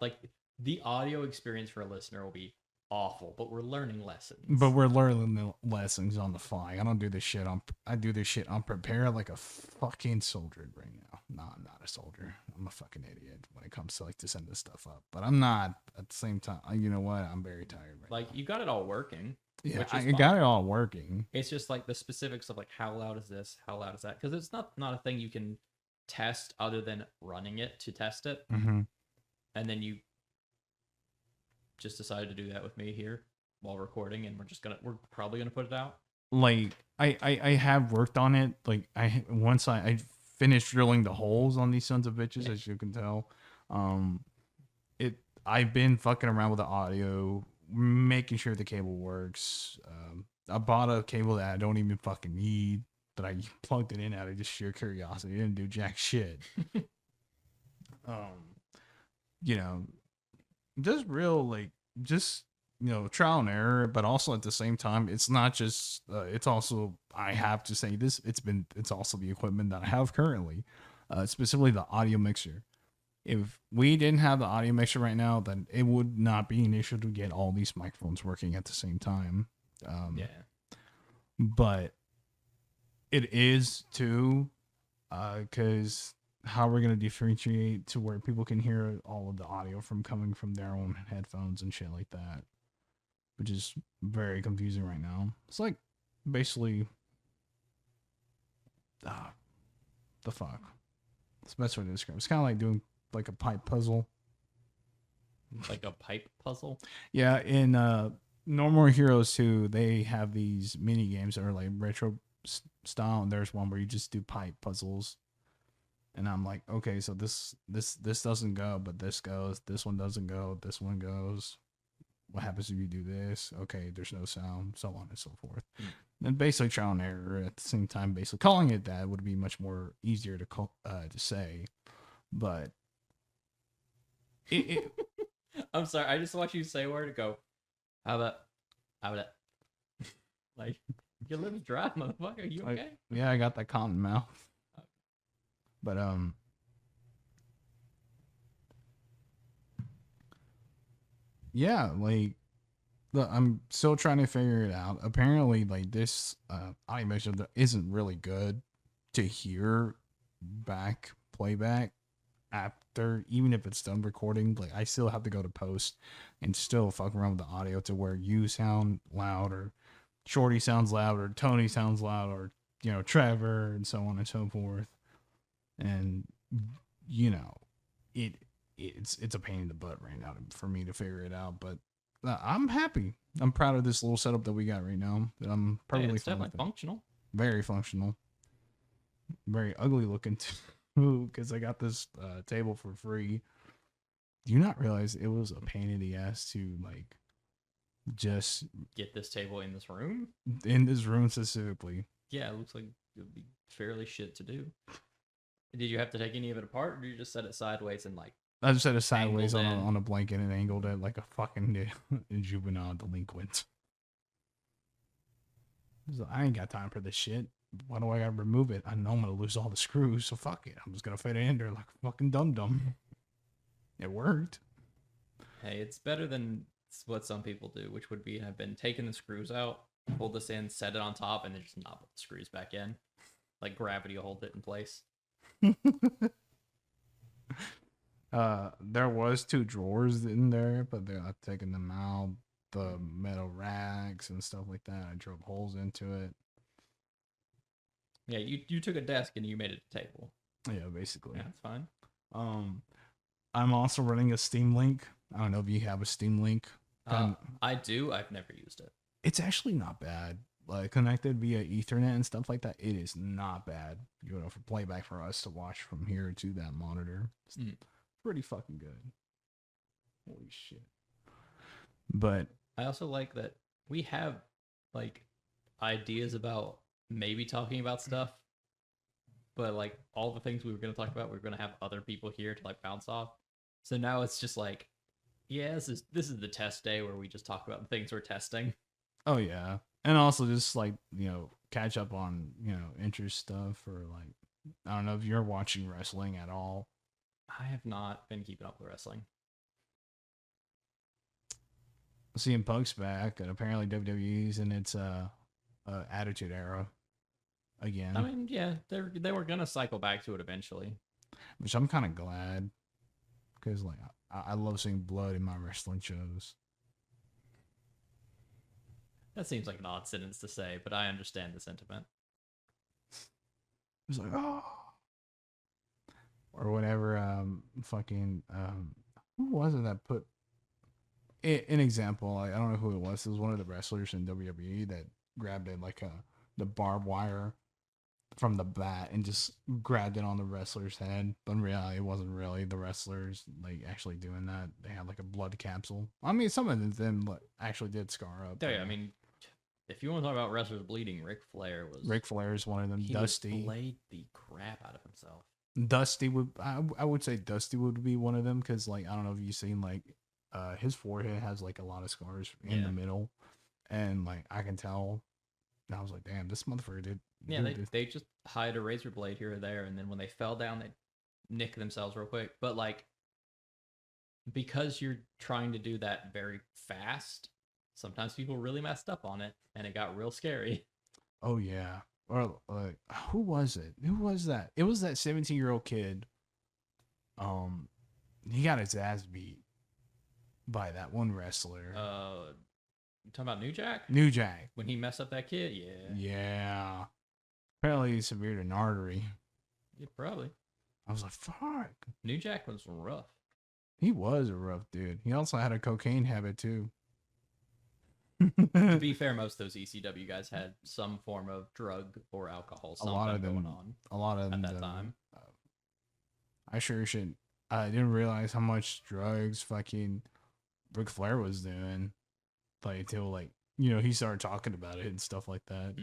like, the audio experience for a listener will be awful, but we're learning lessons. But we're learning the lessons on the fly. I don't do this shit I do this shit unprepared like a fucking soldier right now. No, I'm not a soldier. I'm a fucking idiot when it comes to like to send this stuff up. But I'm not at the same time. You know what? I'm very tired right like now. you got it all working. Yeah, which is I fine. got it all working. It's just like the specifics of like how loud is this, how loud is that, because it's not a thing you can test other than running it to test it. Mm-hmm. And then you just decided to do that with me here while recording, and we're probably gonna put it out. Like I have worked on it. Like once I finished drilling the holes on these sons of bitches, as you can tell. I've been fucking around with the audio, making sure the cable works. I bought a cable that I don't even fucking need, that I plugged it in out of just sheer curiosity. It didn't do jack shit. You know, just trial and error, but also at the same time, it's not just it's also, I have to say this, it's also the equipment that I have currently, specifically the audio mixer. If we didn't have the audio mixer right now, then it would not be an issue to get all these microphones working at the same time. Yeah, but it is too, because how we're going to differentiate to where people can hear all of the audio from coming from their own headphones and shit like that, which is very confusing right now. It's like basically, the fuck. It's the best way to describe it. It's kind of like doing like a pipe puzzle. like a pipe puzzle. Yeah, in No More Heroes 2, they have these mini games that are like retro style, and there's one where you just do pipe puzzles. And I'm like, okay, so this doesn't go, but this goes. This one doesn't go. This one goes. What happens if you do this? Okay, there's no sound, so on and so forth. And basically trial and error at the same time. Basically, calling it that would be much more easier to say, but I'm sorry, I just watch you say a word and go, how about that? Like, your lips dry, motherfucker. Are you okay? Yeah, I got that cotton mouth. But yeah, like, look, I'm still trying to figure it out. Apparently, like, this audio mixer isn't really good. to hear back playback after, even if it's done recording, like I still have to go to post and still fuck around with the audio to where you sound loud or Shorty sounds loud or Tony sounds loud or, you know, Trevor and so on and so forth. And, you know, it's a pain in the butt right now for me to figure it out, but I'm happy. I'm proud of this little setup that we got right now. That I'm perfectly It's fine definitely with it. functional. Very functional. Very ugly looking too, because I got this table for free. Do you not realize it was a pain in the ass to like just Get this table in this room? in this room specifically? Yeah, it looks like it would be fairly shit to do. Did you have to take any of it apart, or did you just set it sideways and like? I just had it sideways Angled in. on a blanket and angled it like a fucking juvenile delinquent. So I ain't got time for this shit. Why do I gotta remove it? I know I'm gonna lose all the screws, so fuck it. I'm just gonna fit it in there like a fucking dum dum. It worked. Hey, it's better than what some people do, which would be have been taking the screws out, pull this in, set it on top, and then just not put the screws back in. Like gravity will hold it in place. There was 2 drawers in there, but I've taken them out. The metal racks and stuff like that. I drilled holes into it. Yeah, you took a desk and you made it a table. Yeah, basically. Yeah, that's fine. I'm also running a Steam Link. I don't know if you have a Steam Link. I do. I've never used it. It's actually not bad. Like connected via Ethernet and stuff like that, it is not bad. You know, for playback for us to watch from here to that monitor, it's pretty fucking good. Holy shit! But I also like that we have like ideas about maybe talking about stuff, but like all the things we were going to talk about, we are going to have other people here to like bounce off. So now it's just like, yeah, this is the test day where we just talk about the things we're testing. oh yeah, and also just like, you know, catch up on, you know, interest stuff, or like, I don't know if you're watching wrestling at all. I have not been keeping up with wrestling. CM Punk's back, and apparently WWE's in its Attitude Era again. I mean, yeah, they were gonna cycle back to it eventually. Which I'm kind of glad, because like I love seeing blood in my wrestling shows. That seems like an odd sentence to say, but I understand the sentiment. It's like, oh, or whenever who was it that put an example? Like, I don't know who it was. It was one of the wrestlers in WWE that grabbed it like the barbed wire from the bat and just grabbed it on the wrestler's head. But in reality, it wasn't really the wrestlers like actually doing that. They had like a blood capsule. I mean, some of them actually did scar up. Yeah, I mean, if you want to talk about wrestlers bleeding, Ric Flair is one of them. he Dusty played the crap out of himself. Dusty would, I would say Dusty would be one of them, because like, I don't know if you've seen like his forehead has like a lot of scars in the middle, and like I can tell. And I was like, damn, this motherfucker did. Yeah, they just hide a razor blade here or there, and then when they fell down, they nick themselves real quick. But like, because you're trying to do that very fast, sometimes people really messed up on it, and it got real scary. Oh yeah. Or like, who was it? Who was that? It was that 17-year-old kid. He got his ass beat by that one wrestler. You talking about New Jack? New Jack. When he messed up that kid, yeah. Yeah. Apparently he severed an artery. Yeah, probably. I was like, fuck. New Jack was rough. He was a rough dude. He also had a cocaine habit too. To be fair, most of those ECW guys had some form of drug or alcohol, something going on. A lot of them at that time. I sure should. I didn't realize how much drugs fucking Ric Flair was doing. Like, until like, you know, he started talking about it and stuff like that.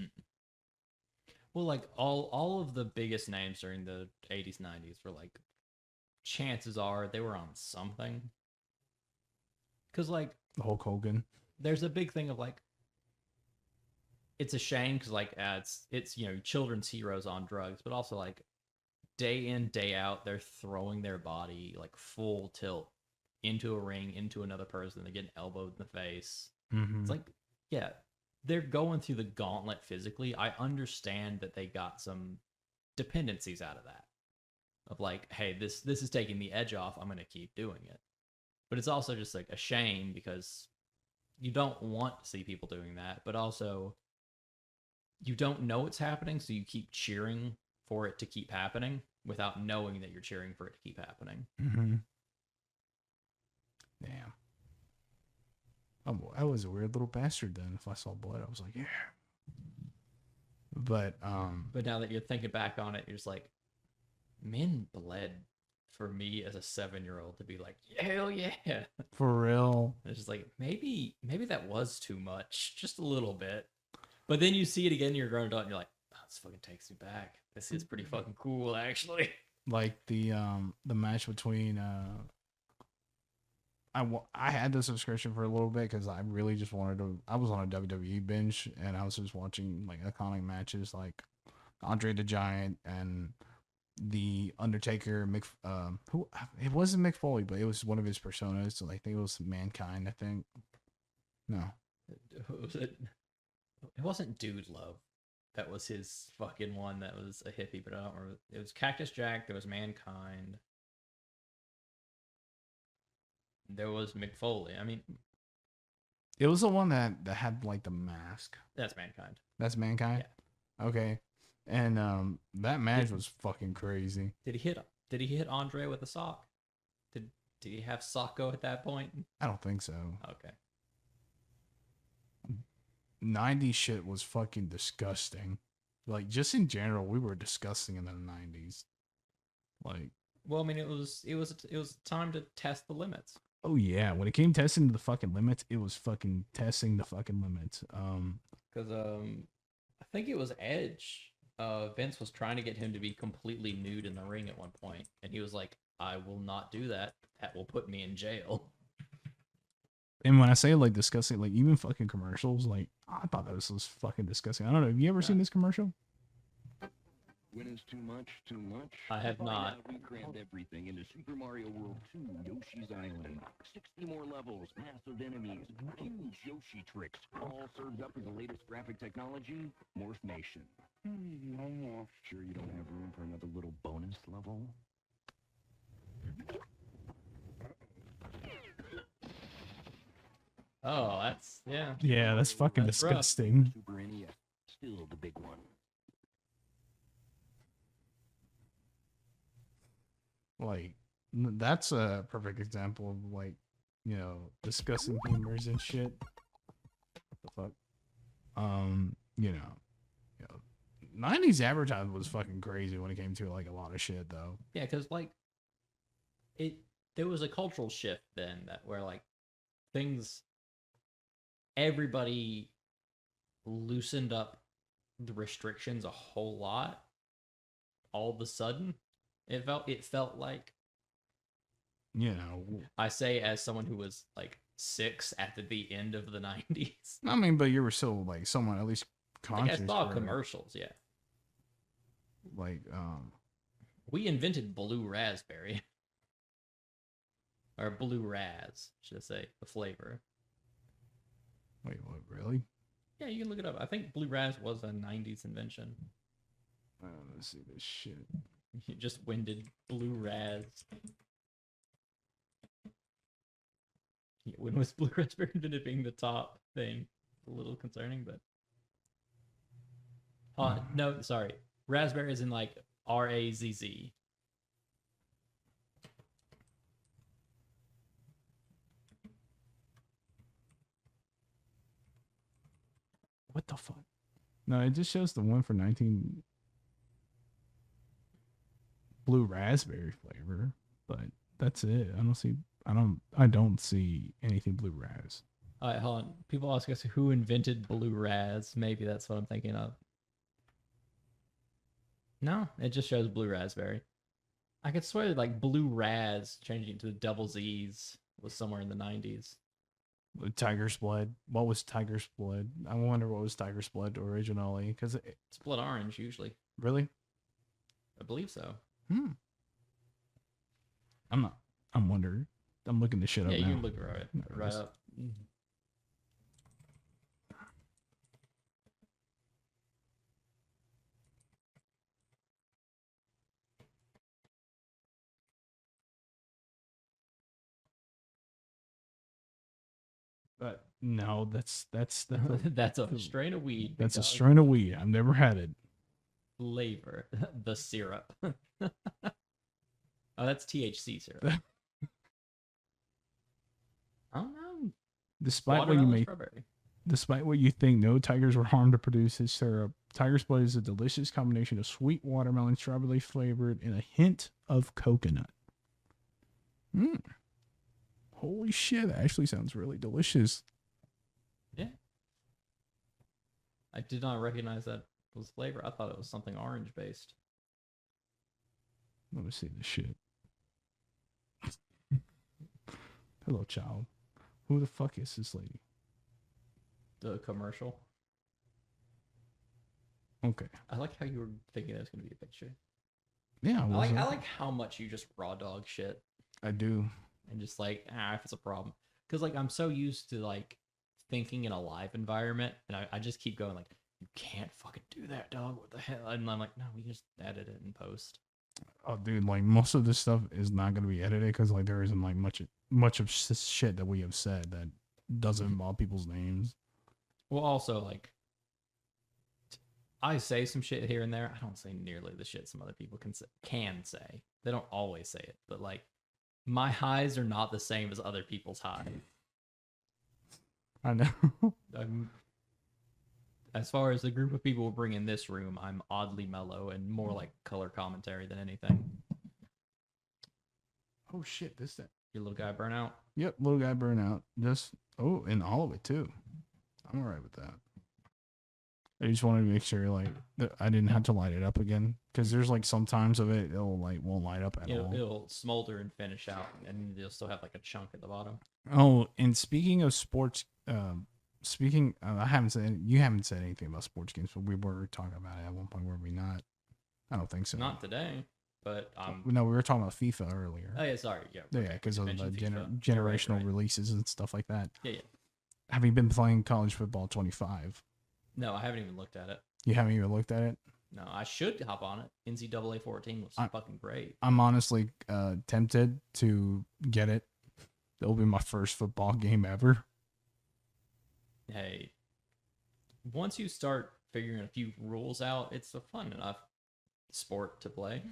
Well, like all of the biggest names during the 80s, 90s were like, chances are they were on something. Because like Hulk Hogan. There's a big thing of like, it's a shame because like it's you know, children's heroes on drugs, but also like day in, day out, they're throwing their body like full tilt into a ring, into another person. They're getting elbowed in the face. It's like, yeah, they're going through the gauntlet physically. I understand that they got some dependencies out of that. Of like, hey, this is taking the edge off. I'm gonna keep doing it. But it's also just like a shame because you don't want to see people doing that, but also you don't know what's happening, so you keep cheering for it to keep happening without knowing that you're cheering for it to keep happening. Mm-hmm. Damn. Oh, boy, I was a weird little bastard then. If I saw blood, I was like, yeah. But now that you're thinking back on it, you're just like, men bled for me as a 7-year-old to be like, hell yeah. for real, It's just like, maybe that was too much, just a little bit. But then you see it again, you're a grown adult, and you're like, oh, this fucking takes me back. This is pretty fucking cool, actually. like the match between I had the subscription for a little bit because I really just wanted to. I was on a WWE binge and I was just watching like iconic matches like Andre the Giant and the Undertaker. Who it wasn't Mick Foley, but it was one of his personas. So I think it was Mankind. I think no, It wasn't Dude Love. That was his fucking one. That was a hippie, but I don't remember. It was Cactus Jack. There was Mankind. There was Mick Foley. I mean, it was the one that had like the mask. that's Mankind. That's Mankind. Yeah. Okay, and that match was fucking crazy. Did he hit Andre with a sock? Did he have Socko at that point? I don't think so. Okay. 90s shit was fucking disgusting. Like, just in general, we were disgusting in the 90s. Like, Well, I mean, it was time to test the limits. oh yeah, when it came testing the fucking limits, it was fucking testing the fucking limits. Because I think it was Edge. Vince was trying to get him to be completely nude in the ring at one point, and he was like, "I will not do that. That will put me in jail." And when I say like disgusting, like even fucking commercials, like I thought that was fucking disgusting. I don't know. Have you ever seen this commercial? When is too much, too much? I have not. We crammed everything into Super Mario World 2, Yoshi's Island. 60 more levels, massive enemies, huge Yoshi tricks, all served up with the latest graphic technology, Morphmation. No more. Sure you don't have room for another little bonus level? Oh, that's yeah. Yeah, that's fucking That's rough. disgusting. Super NES, still the big one. Like, that's a perfect example of like, you know, discussing humors and shit. What the fuck? You know, 90s advertising was fucking crazy when it came to like a lot of shit though. Yeah, because like there was a cultural shift then that where like things, everybody loosened up the restrictions a whole lot. All of a sudden, it felt like, You know, I say as someone who was like 6 at the end of the 90s. I mean, but you were still like someone at least Like I conscious. saw for, commercials, yeah. like, We invented blue raspberry. Or blue raz, should I say, the flavor. wait, what? Really? Yeah, you can look it up. I think blue raz was a 90s invention. Let's see this shit. You just winded blue raz. Yeah, when was blue raspberry invented being the top thing? A little concerning, but no, sorry. Raspberry is in like RAZZ. What the fuck? No, it just shows the one for 19 blue raspberry flavor, but that's it. I don't see anything blue raz. All right, hold on. People ask us who invented blue raz. Maybe that's what I'm thinking of. No, it just shows blue raspberry. I could swear that like blue raz changing to the double Z's was somewhere in the 90s. Tiger's blood. What was Tiger's blood? I wonder what was Tiger's blood originally. Because It's blood orange usually. really, I believe so. I'm not. I'm wondering. I'm looking this shit up Yeah, you now. can look right up. No, that's That's a strain of weed. that's a dog. strain of weed. I've never had it. Flavor. The syrup. Oh, that's THC syrup. I don't know. Despite what you may, Strawberry. despite what you think, no tigers were harmed to produce his syrup. Tiger's Blood is a delicious combination of sweet watermelon, strawberry flavored, and a hint of coconut. Holy shit! That actually sounds really delicious. Yeah. I did not recognize that was flavor. I thought it was something orange based. Let me see this shit. Hello, child. Who the fuck is this lady? The commercial. Okay. I like how you were thinking it was going to be a picture. Yeah, I like how much you just raw dog shit I do. and just like, if it's a problem. Because like I'm so used to like thinking in a live environment, and I just keep going like, you can't fucking do that, dog. What the hell? And I'm like, no, we just edit it and post. Oh, dude, like most of this stuff is not gonna be edited because like there isn't like much of shit that we have said that doesn't involve people's names. Well, also like, I say some shit here and there. I don't say nearly the shit some other people can say. They don't always say it, but like, my highs are not the same as other people's highs. I know. As far as the group of people we bring in this room, I'm oddly mellow and more like color commentary than anything. Oh shit, that. Your little guy burnout. Yep, little guy burnout. Just and all of it too. I'm alright with that. I just wanted to make sure like that I didn't have to light it up again because there's like some times of it it'll like won't light up at all. It'll smolder and finish out, and you'll still have like a chunk at the bottom. Oh, and speaking of sports, I haven't said you haven't said anything about sports games, but we were talking about it at one point. Were we not? I don't think so. Not today, but no, we were talking about FIFA earlier. Oh yeah, sorry, yeah. Yeah, because of the mentioned FIFA. generational Right. releases and stuff like that. Yeah. Have you been playing college football 25? No, I haven't even looked at it. You haven't even looked at it? No, I should hop on it. NCAA 14 was fucking great. I'm honestly tempted to get it. It'll be my first football game ever. Hey, once you start figuring a few rules out, it's a fun enough sport to play.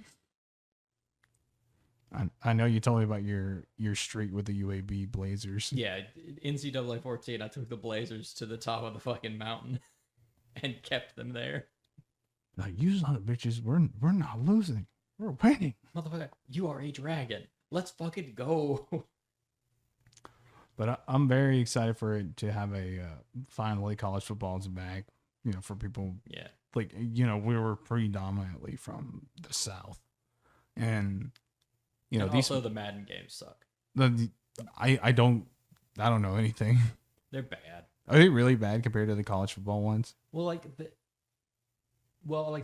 I know you told me about your streak with the UAB Blazers. Yeah, NCAA 14, I took the Blazers to the top of the fucking mountain and kept them there. Like, you son of bitches, we're not losing. We're winning. Motherfucker, you are a dragon. Let's fucking go. But I'm very excited for it to have finally college football is back. You know, for people. Yeah. Like, you know, we were predominantly from the South. And, you know, and also the Madden games suck. I don't know anything. They're bad. Are they really bad compared to the college football ones? Well, like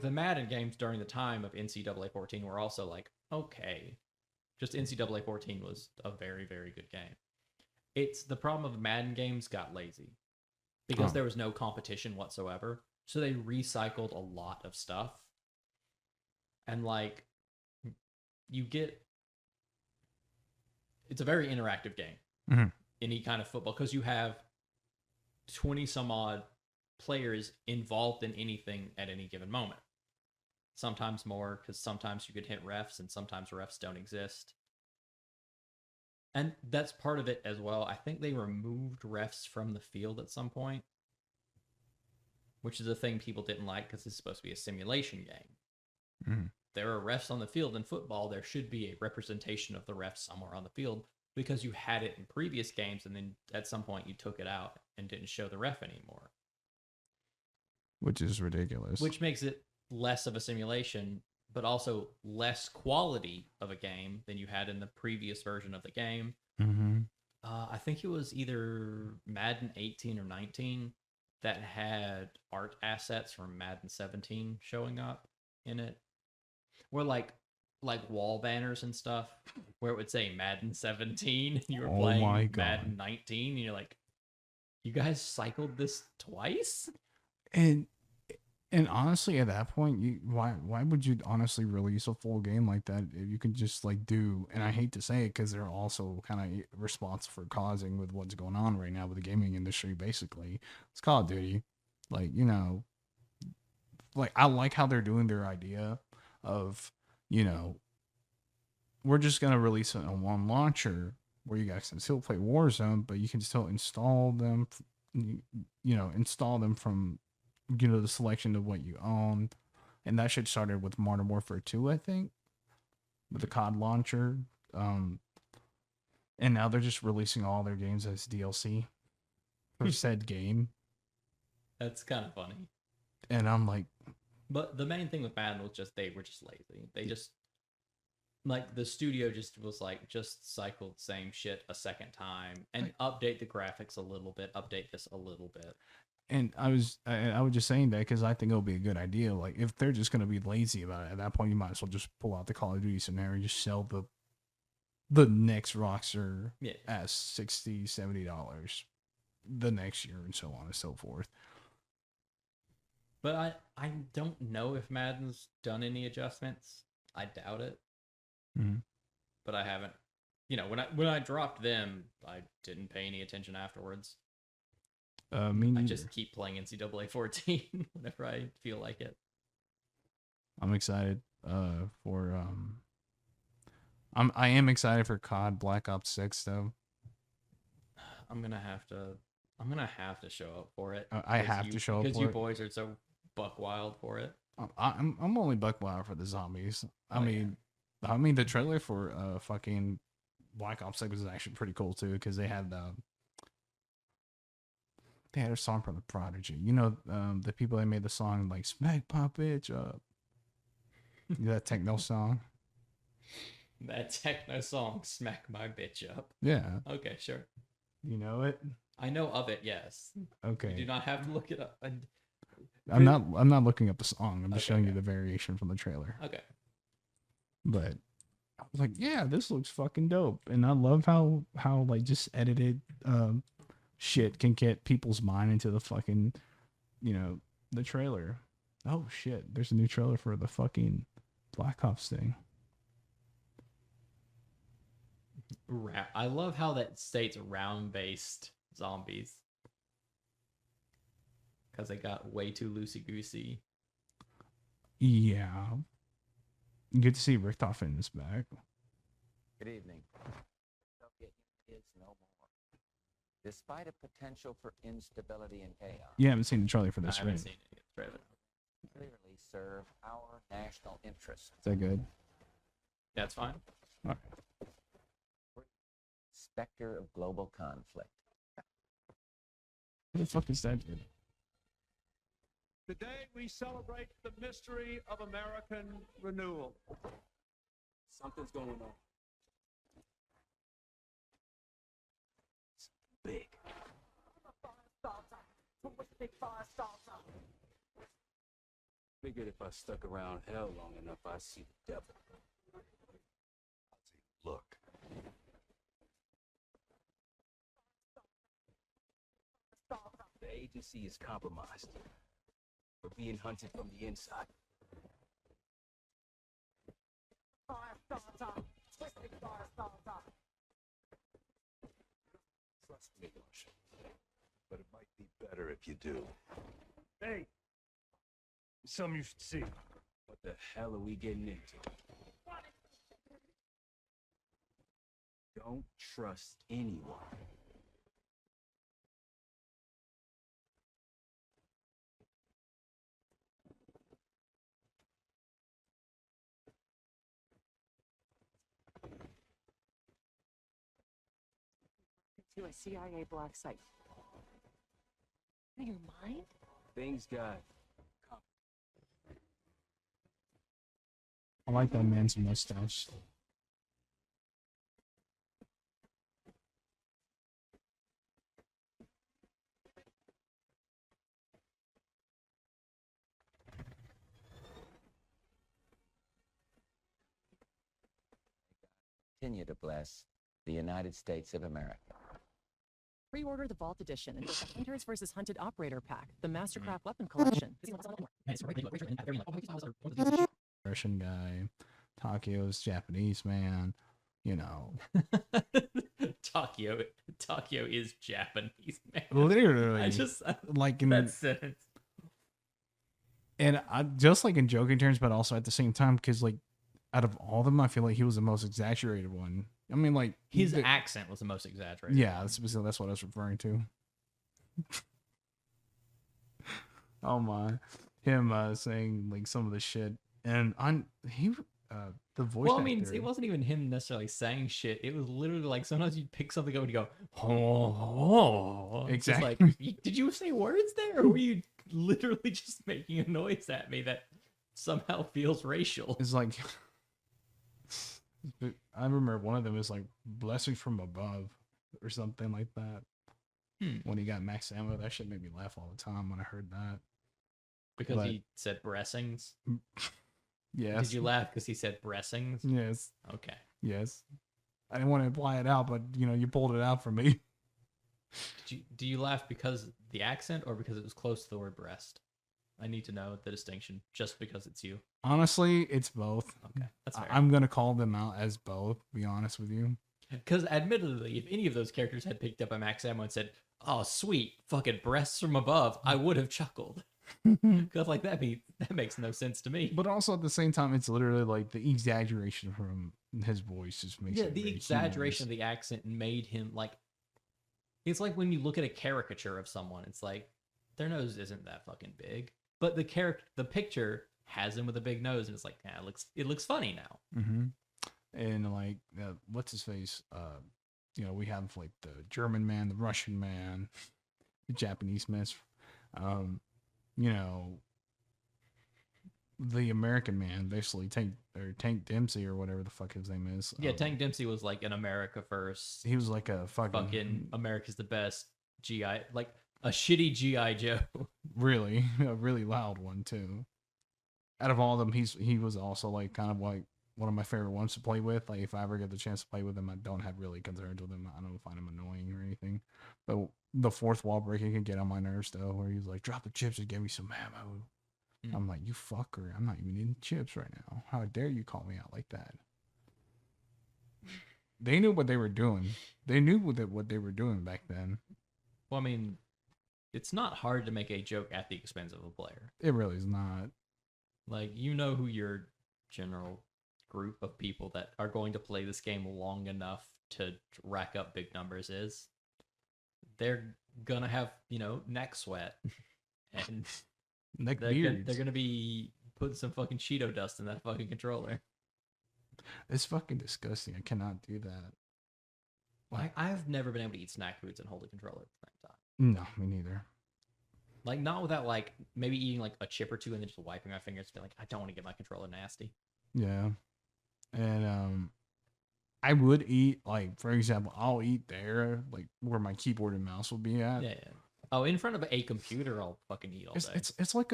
the Madden games during the time of NCAA 14 were also like, okay. Just NCAA 14 was a very, very good game. It's the problem of Madden games got lazy because there was no competition whatsoever. So they recycled a lot of stuff. And like, it's a very interactive game. Any kind of football, because you have 20 some odd players involved in anything at any given moment. Sometimes more, because sometimes you could hit refs and sometimes refs don't exist. And that's part of it as well. I think they removed refs from the field at some point, which is a thing people didn't like because it's supposed to be a simulation game. There are refs on the field in football. There should be a representation of the refs somewhere on the field because you had it in previous games and then at some point you took it out and didn't show the ref anymore. Which is ridiculous. Which makes it less of a simulation, but also less quality of a game than you had in the previous version of the game. I think it was either Madden 18 or 19 that had art assets from Madden 17 showing up in it. Where like wall banners and stuff, where it would say Madden 17, you were playing Madden 19, and you're like, you guys cycled this twice? And And honestly, at that point, why would you honestly release a full game like that if you can just like do? And I hate to say it because they're also kind of responsible for causing with what's going on right now with the gaming industry. Basically, it's Call of Duty. Like like I like how they're doing their idea of you know we're just gonna release it on one launcher where you guys can still play Warzone, but you can still install them. Install them from the selection of what you own, and that shit started with Modern Warfare 2, I think, with the COD launcher. Um, and now they're just releasing all their games as DLC for said game, That's kind of funny. and I'm like, But the main thing with Madden was just they were just lazy. They just like the studio just was like just cycled same shit a second time and update the graphics a little bit, update this a little bit. and I was just saying that because I think it'll be a good idea. Like if they're just gonna be lazy about it, at that point you might as well just pull out the Call of Duty scenario, and just sell the next roster Yeah. as $60-$70 the next year and so on and so forth. But I don't know if Madden's done any adjustments. I doubt it. Mhm. But I haven't. When I dropped them, I didn't pay any attention afterwards. Me I neither. just keep playing NCAA 14 whenever I feel like it. I'm excited for I am excited for COD Black Ops 6 though. I'm gonna have to show up for it. I have to show up because for you it. boys are so buck wild for it. I'm only buck wild for the zombies. Oh, yeah. I mean the trailer for fucking Black Ops 6 was actually pretty cool too because they had a song from the Prodigy. The people that made the song like "Smack My Bitch Up." That techno song. That techno song, "Smack My Bitch Up." Yeah, Okay, sure. you know it. I know of it. Yes. Okay. You do not have to look it up. I'm not looking up the song. I'm just Okay, showing you okay. the variation from the trailer. Okay. But I was like, yeah, this looks fucking dope. And I love how like just edited shit can get people's mind into the fucking the trailer. Oh shit, there's a new trailer for the fucking Black Ops thing. I love how that states round-based zombies. Because they got way too loosey-goosey. Yeah. Good to see Richtofen is back. Good evening. Soviet Union is no more. Despite a potential for instability and chaos, You haven't seen the trailer for I this, haven't right? seen it yet. clearly serve our national interest. Is that good? That's fine. All right. Specter of global conflict. What the fuck is that, dude? Today we celebrate the mystery of American renewal. Something's going on. Big. Figured if I stuck around hell long enough, I'd see the devil. I'd say, look. The agency is compromised. We're being hunted from the inside. Trust me, Marshal. But it might be better if you do. Hey, something you should see. What the hell are we getting into? Don't trust anyone. To a CIA black site. Your mind? Things got I like that man's mustache. Continue to bless the United States of America. Pre-order the Vault Edition and get the Hunters vs. Hunted Operator Pack, the Mastercraft Weapon Collection. Russian guy, Takio's Japanese man, you know. Tokyo is Japanese, man. Literally. I just like in that sentence. And I just like in joking terms, but also at the same time, because like out of all of them, I feel like he was the most exaggerated one. I mean, like His accent was the most exaggerated. yeah, that's what I was referring to. Oh my, him saying like some of the shit, and the voice. Well, I mean, actor, it wasn't even him necessarily saying shit. It was literally like sometimes you'd pick something up and you go, oh, it's just Exactly. like, did you say words there, or were you literally just making a noise at me that somehow feels racial? It's like I remember one of them is like blessings from above or something like that. When he got max ammo, that shit made me laugh all the time when I heard that. Because he said blessings? Yes. Did you laugh because he said blessings? Yes. Okay. Yes. I didn't want to imply it out, but you pulled it out for me. Do you laugh because the accent or because it was close to the word breast? I need to know the distinction just because it's you. Honestly, it's both. Okay, that's fair. I'm gonna call them out as both. Be honest with you. Because admittedly, if any of those characters had picked up a max ammo and said, "Oh, sweet, fucking breasts from above," I would have chuckled. Because like that makes no sense to me. But also at the same time, it's literally like the exaggeration from his voice just makes it the very exaggeration of humorous. the accent made him like. It's like when you look at a caricature of someone, it's like their nose isn't that fucking big, but the picture has him with a big nose, and it's like, yeah, it looks funny now. Mm-hmm. And like, what's his face? We have like the German man, the Russian man, the Japanese man. The American man, basically Tank Dempsey or whatever the fuck his name is. Yeah, Tank Dempsey was like an America first. He was like a fucking America's the best GI, like a shitty GI Joe. Really, a really loud one too. Out of all of them, he was also like kind of like one of my favorite ones to play with. Like if I ever get the chance to play with him, I don't have really concerns with him. I don't find him annoying or anything. But the fourth wall breaking can get on my nerves though, where he's like, "Drop the chips and give me some ammo." I'm like, "You fucker! I'm not even eating chips right now. How dare you call me out like that?" They knew what they were doing. They knew what they were doing back then. Well, I mean, it's not hard to make a joke at the expense of a player. It really is not. Like, you know who your general group of people that are going to play this game long enough to rack up big numbers is. They're gonna have, neck sweat. And Neck they're beards. gonna be putting some fucking Cheeto dust in that fucking controller. It's fucking disgusting. I cannot do that. Like, I've never been able to eat snack foods and hold a controller at the same time. No, me neither. Like, not without, like, maybe eating, like, a chip or two and then just wiping my fingers and being like, I don't want to get my controller nasty. Yeah. And I would eat, like, for example, I'll eat there, like, where my keyboard and mouse will be at. Yeah. Oh, in front of a computer, I'll fucking eat all day. It's like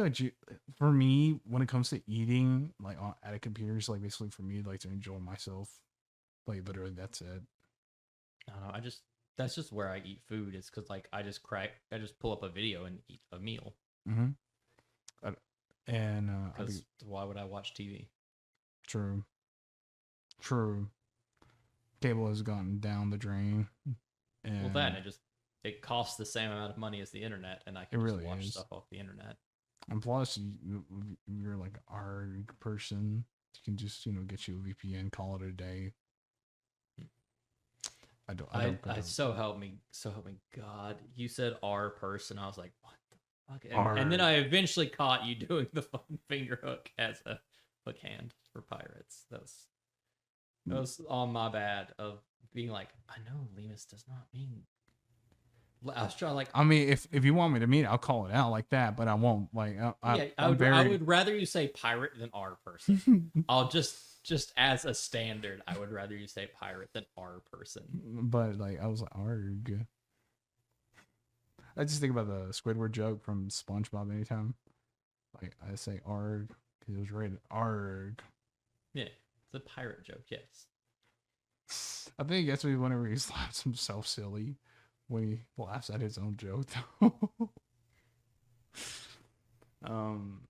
for me, when it comes to eating, like, at a computer, it's, like, basically for me, like, to enjoy myself. Like, literally, that's it. I don't know, that's just where I eat food. It's because, like, I just pull up a video and eat a meal. Mm-hmm. Because why would I watch TV? True. Cable has gone down the drain. And Well, then it costs the same amount of money as the internet, and I can just watch stuff off the internet. And plus, you're like an ARG person. You can just, get you a VPN, call it a day. So help me God. You said R person. I was like, what the fuck? And then I eventually caught you doing the fucking finger hook as a hook hand for pirates. That was on my bad of being like, I know Lemus does not mean. I was trying I mean, if you want me to mean it, I'll call it out like that, but I won't. Like, I would rather you say pirate than R person. I'll just as a standard, I would rather you say pirate than R person. But like, I was like, ARG. I just think about the Squidward joke from SpongeBob anytime. Like, I say ARG because it was rated ARG. Yeah, it's a pirate joke, yes. I think that's whenever he slaps himself silly when he laughs at his own joke. um,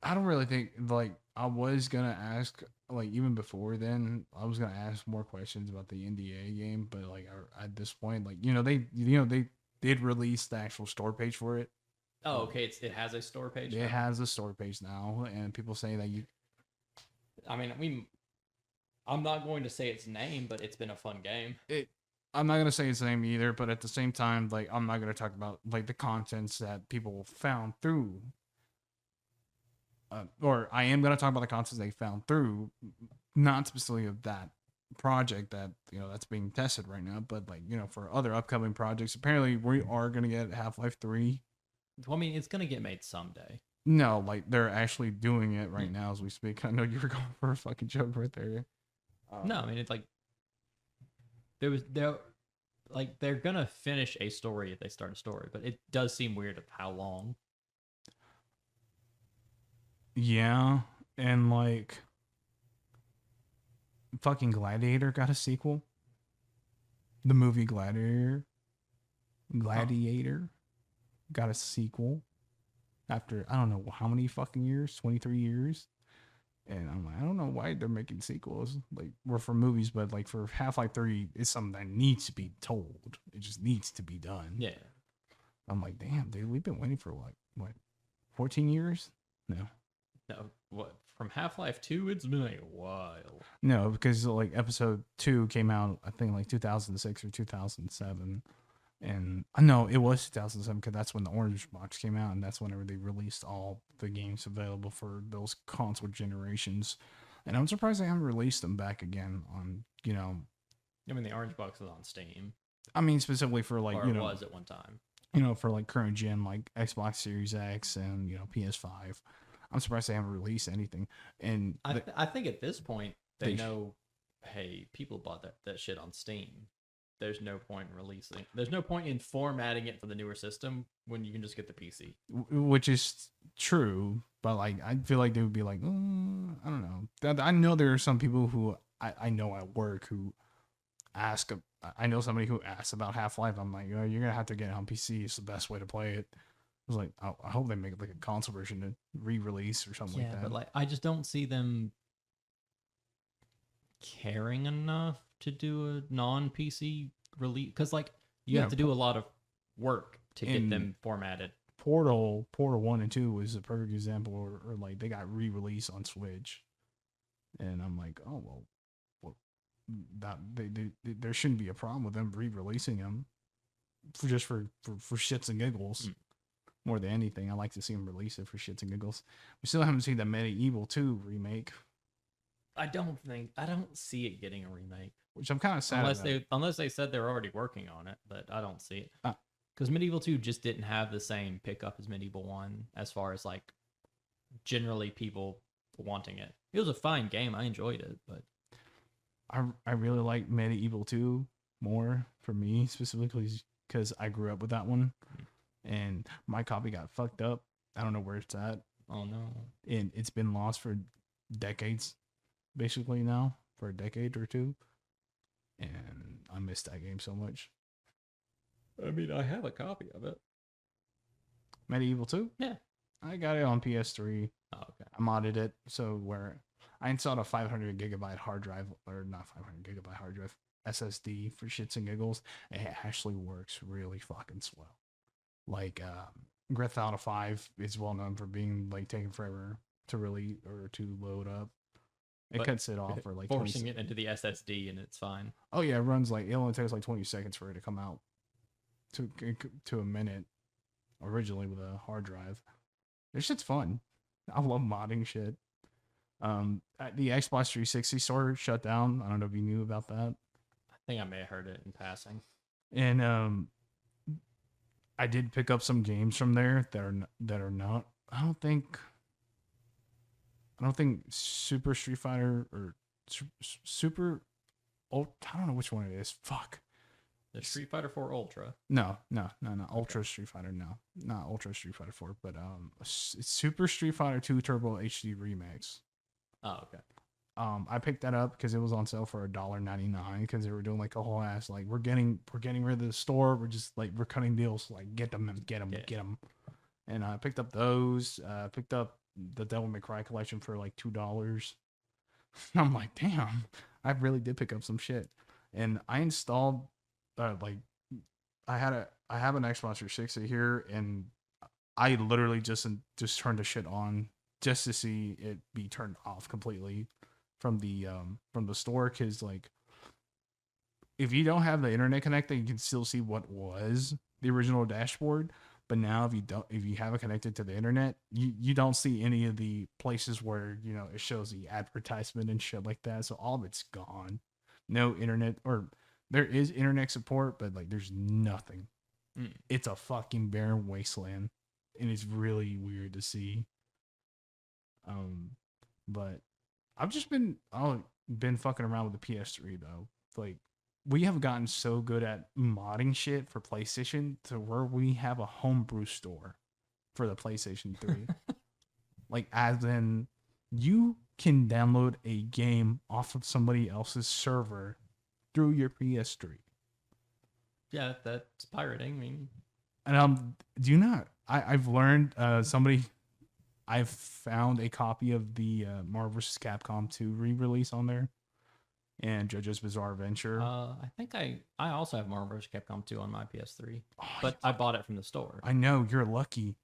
I don't really think like I was gonna ask like even before then I was gonna ask more questions about the NDA game, but like at this point, like they did release the actual store page for it. Oh, okay. It has a store page. It now? has a store page now, and people say that you. I mean, I'm not going to say its name, but it's been a fun game. I'm not gonna say its name either, but at the same time, like I'm not gonna talk about like the contents that people found through. Or I am gonna talk about the contents they found through, not specifically of that project that that's being tested right now, but like for other upcoming projects. Apparently, we are gonna get Half-Life 3. Well, I mean, it's gonna get made someday. No, like they're actually doing it right now as we speak. I know you were going for a fucking joke right there. No, I mean it's like they're gonna finish a story if they start a story, but it does seem weird of how long. Yeah, and like fucking Gladiator got a sequel. The movie Gladiator got a sequel after I don't know how many fucking years, 23 years. And I'm like, I don't know why they're making sequels. Like, we're for movies, but like for Half-Life 3, it's something that needs to be told. It just needs to be done. Yeah. I'm like, damn, dude, we've been waiting for what 14 years? No. No, what from Half-Life 2? It's been a while. No, because like episode 2 came out, I think like 2006 or 2007. And I know it was 2007 because that's when the Orange Box came out, and that's whenever they released all the games available for those console generations. And I'm surprised they haven't released them back again on, I mean, the Orange Box is on Steam. I mean, specifically for like, or it was at one time. For like current gen, like Xbox Series X and, PS5. I'm surprised they haven't released anything. And I think at this point, they know, hey, people bought that shit on Steam. There's no point in releasing. There's no point in formatting it for the newer system when you can just get the PC. Which is true, but like I feel like they would be like, I don't know. I know there are some people who I know at work who ask. I know somebody who asks about Half-Life. I'm like, you're gonna have to get it on PC. It's the best way to play it. I was like, I hope they make like a console version to re-release or something like that. But like I just don't see them caring enough to do a non-PC release because like you have to do a lot of work to get them formatted. Portal 1 and 2 was a perfect example, or like they got re-released on Switch, and I'm like, oh well, that there shouldn't be a problem with them re-releasing them for shits and giggles. More than anything, I like to see them release it for shits and giggles. We still haven't seen the Medieval 2 remake. I don't see it getting a remake, which I'm kind of sad unless they said they're already working on it, but I don't see it because Medieval 2 just didn't have the same pickup as Medieval 1 as far as like generally people wanting it. It was a fine game, I enjoyed it, but I really like Medieval 2 more for me specifically because I grew up with that one, and my copy got fucked up. I don't know where it's at. Oh no! And it's been lost for decades. Basically now for a decade or two, and I missed that game so much. I mean, I have a copy of it. Medieval 2? Yeah, I got it on PS3. Oh, okay. I modded it so where I installed a 500 gigabyte hard drive, or not 500 gigabyte hard drive, SSD for shits and giggles. It actually works really fucking swell. Like Grand Theft Auto 5 is well known for being like taking forever to really or to load up. It cuts it off for like forcing it into the SSD and it's fine. Oh yeah, it runs like it only takes like 20 seconds for it to come out to a minute originally with a hard drive. This shit's fun. I love modding shit. The Xbox 360 store shut down. I don't know if you knew about that. I think I may have heard it in passing. And I did pick up some games from there that are not. I don't think Super Street Fighter or Super. I don't know which one it is. Fuck. The Street Fighter 4 Ultra. No. Ultra Street Fighter. No, not Ultra Street Fighter 4. But it's Super Street Fighter 2 Turbo HD Remix. Oh, okay. I picked that up because it was on sale for $1.99 because they were doing like a whole ass like we're getting rid of the store. We're just like we're cutting deals like get them. And I picked up those. Picked up the Devil May Cry collection for like $2. I'm like, damn, I really did pick up some shit. And I installed like I have an Xbox 360 here, and I literally just turned the shit on just to see it be turned off completely from the store, because like if you don't have the internet connected, you can still see what was the original dashboard. But now if you have it connected to the internet, you don't see any of the places where, you know, it shows the advertisement and shit like that. So all of it's gone. No internet, or there is internet support, but like there's nothing. It's a fucking barren wasteland, and it's really weird to see. But I've just been fucking around with the PS3 though. Like we have gotten so good at modding shit for PlayStation to where we have a homebrew store for the PlayStation 3. Like as in you can download a game off of somebody else's server through your PS3. Yeah, that's pirating. I mean, And I've learned I've found a copy of the Marvel vs. Capcom 2 re-release on there, and JoJo's Bizarre Adventure. I think I also have Marvel vs. Capcom 2 on my PS3, but I bought it from the store. I know, you're lucky,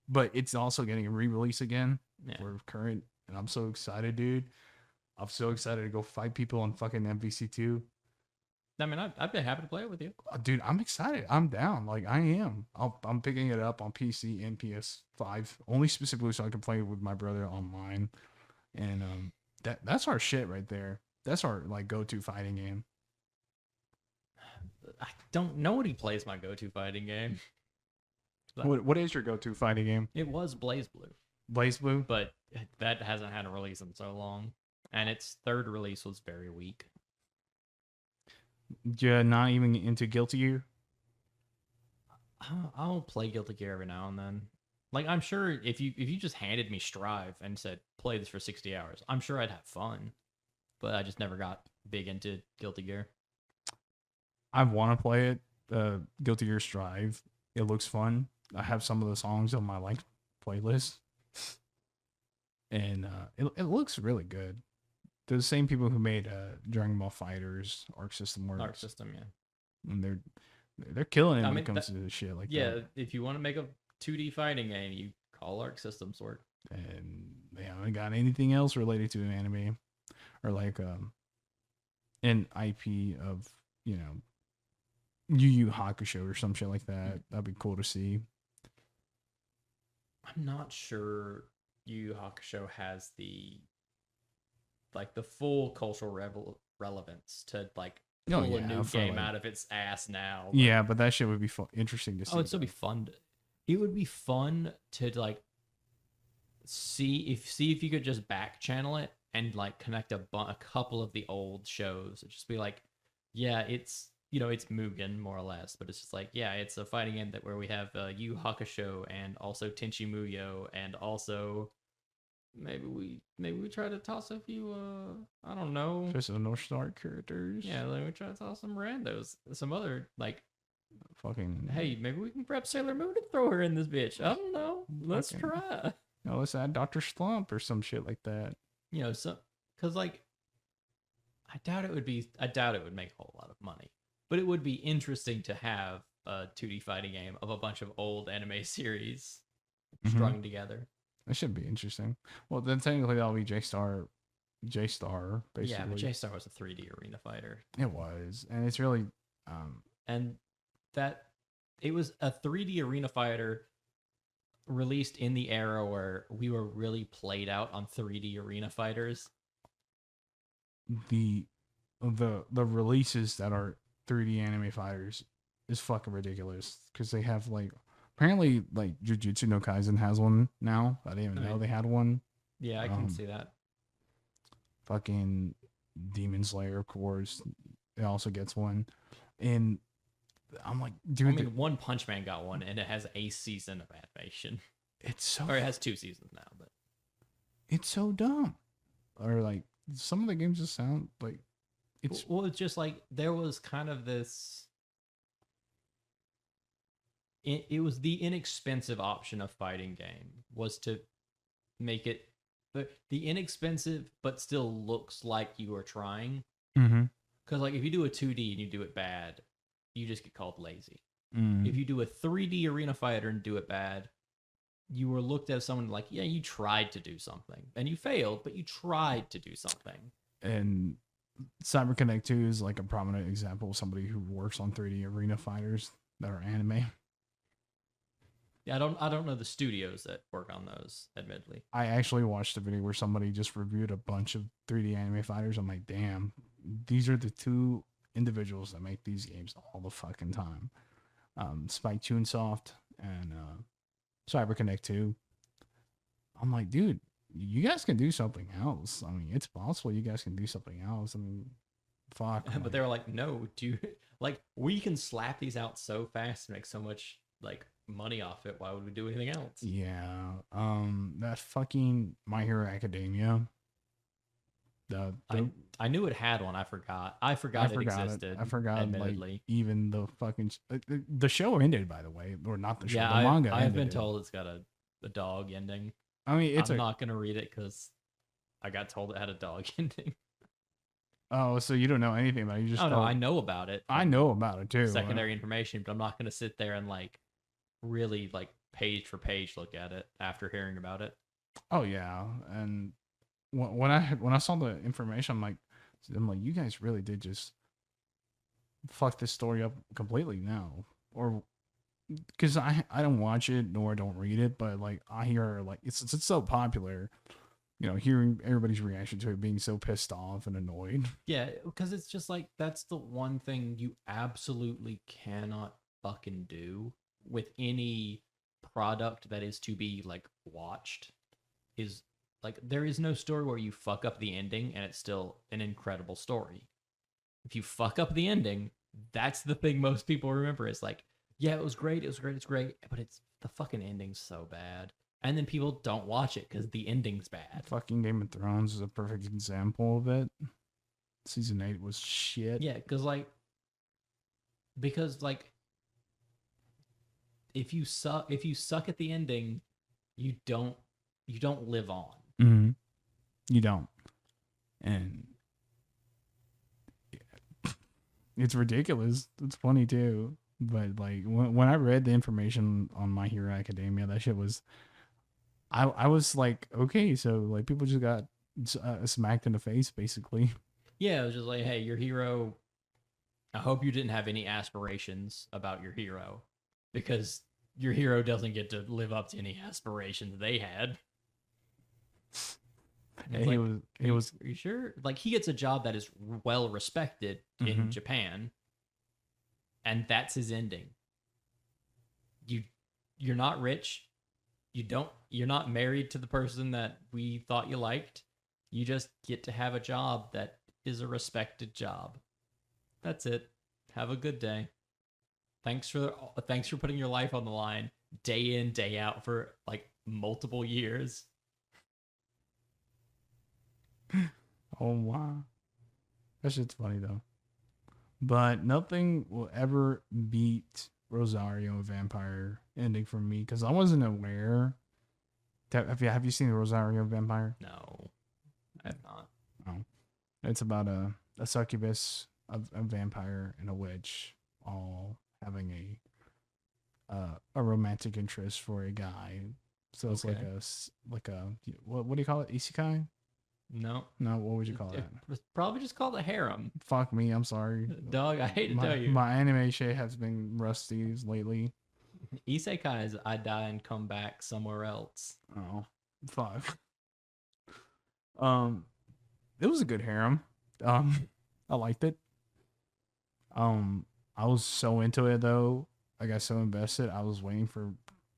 but it's also getting a re-release again. Yeah. For current, and I'm so excited, dude. I'm so excited to go fight people on fucking MVC2. I mean, I'd be happy to play it with you. Dude, I'm excited. I'm down. Like, I am. I'm picking it up on PC and PS5, only specifically so I can play with my brother online. And that's our shit right there. That's our like go-to fighting game. I don't know what he plays my go-to fighting game. What is your go-to fighting game? It was Blaze Blue. Blaze Blue? But that hasn't had a release in so long. And its third release was very weak. You're not even into Guilty Gear? I'll play Guilty Gear every now and then. Like, I'm sure if you just handed me Strive and said, play this for 60 hours, I'm sure I'd have fun. But I just never got big into Guilty Gear. I want to play it. Guilty Gear Strive. It looks fun. I have some of the songs on my like playlist. And it looks really good. They're the same people who made Dragon Ball FighterZ, Arc System Works. Arc System, yeah. And they're killing it when it comes to this shit like that. Yeah, if you want to make a 2D fighting game, you call Arc Systems work. And they haven't got anything else related to an anime or like an IP of, you know, Yu Yu Hakusho or some shit like that. That'd be cool to see. I'm not sure Yu Yu Hakusho has the full cultural relevance to like pull a new game out of its ass now. But, yeah, but that shit would be interesting to see. Oh, it'd still be fun. It would be fun to like see if you could just back channel it and like connect a couple of the old shows. It'd just be like, yeah, it's, you know, it's Mugen more or less, but it's just like, yeah, it's a fighting game where we have Yu Hakusho and also Tenchi Muyo, and also maybe we try to toss a few I don't know, just the North Star characters. Yeah, like we try to toss some randos, some other like fucking. Hey, maybe we can prep Sailor Moon and throw her in this bitch. I don't know. Let's try. No, let's add Dr. Slump or some shit like that. You know, so because like I doubt it would make a whole lot of money, but it would be interesting to have a 2D fighting game of a bunch of old anime series strung together. That should be interesting. Well, then technically that'll be J-Star, basically. Yeah, but J-Star was a 3D arena fighter. It was, and it's really, and that it was a 3D arena fighter released in the era where we were really played out on 3D arena fighters. The releases that are 3D anime fighters is fucking ridiculous because they have like. Apparently, like, Jujutsu no Kaisen has one now. I didn't even know they had one. Yeah, I can see that. Fucking Demon Slayer, of course. It also gets one. And I'm like, dude. I mean, One Punch Man got one, and it has a season of animation. It's so... Or it has 2 seasons now, but... It's so dumb. Or, like, some of the games just sound like it's Well, it's just like there was kind of this. It was the inexpensive option of fighting game was to make it the inexpensive but still looks like you are trying. mm-hmm. Because like if you do a 2D and you do it bad, you just get called lazy. Mm-hmm. If you do a 3D arena fighter and do it bad, you were looked at as someone like, yeah, you tried to do something and you failed, but you tried to do something. And CyberConnect 2 is like a prominent example of somebody who works on 3D arena fighters that are anime. Yeah, I don't know the studios that work on those, admittedly. I actually watched a video where somebody just reviewed a bunch of 3D anime fighters. I'm like, damn, these are the two individuals that make these games all the fucking time. Spike Chunsoft and CyberConnect 2. I'm like, dude, you guys can do something else. I mean, it's possible you guys can do something else. I mean, fuck. But they were like, no, dude, like we can slap these out so fast and make so much like money off it. Why would we do anything else? Yeah. That fucking My Hero Academia. I knew it had one. I forgot it existed. I forgot. Admittedly. Like even the fucking the show ended, by the way, or not the show. Yeah, the manga. I've been ended. told it's got a dog ending. I mean, I'm not gonna read it because I got told it had a dog ending. Oh, so you don't know anything about it? You just no, I know about it. I know about it too. Secondary information, but I'm not gonna sit there and like really like page for page look at it after hearing about it. Oh yeah, and when I saw the information, I'm like, you guys really did just fuck this story up completely now, or because I don't watch it nor don't read it, but like I hear like it's so popular, you know, hearing everybody's reaction to it being so pissed off and annoyed. Yeah, because it's just like that's the one thing you absolutely cannot fucking do with any product that is to be like watched is like there is no story where you fuck up the ending and it's still an incredible story. If you fuck up the ending, that's the thing most people remember. It's like, yeah, it was great, but it's the fucking ending's so bad. And then people don't watch it because the ending's bad. Fucking Game of Thrones is a perfect example of it. Season 8 was shit. Yeah, because if you suck at the ending, you don't live on. Mm-hmm. You don't. And yeah. It's ridiculous. It's funny too. But like when I read the information on My Hero Academia, that shit was I was like, okay, so like people just got smacked in the face basically. Yeah, it was just like, hey, your hero, I hope you didn't have any aspirations about your hero because your hero doesn't get to live up to any aspirations they had. And he was Are you sure? Like he gets a job that is well respected in Japan, and that's his ending. You're not rich. You're not married to the person that we thought you liked. You just get to have a job that is a respected job. That's it. Have a good day. Thanks for putting your life on the line day in, day out for like multiple years. Oh wow. That shit's funny though. But nothing will ever beat Rosario Vampire ending for me because I wasn't aware. Have you seen the Rosario Vampire? No, I have not. Oh, it's about a succubus, a vampire, and a witch all having a romantic interest for a guy. So it's Okay. like a what do you call it? Isekai? No. No, what would you call It that? was probably just called a harem. Fuck me, I'm sorry. Dog, I hate to tell you. My anime shit has been rusty lately. Isekai is I die and come back somewhere else. Oh, fuck. It was a good harem. I liked it. I was so into it though. I got so invested. I was waiting for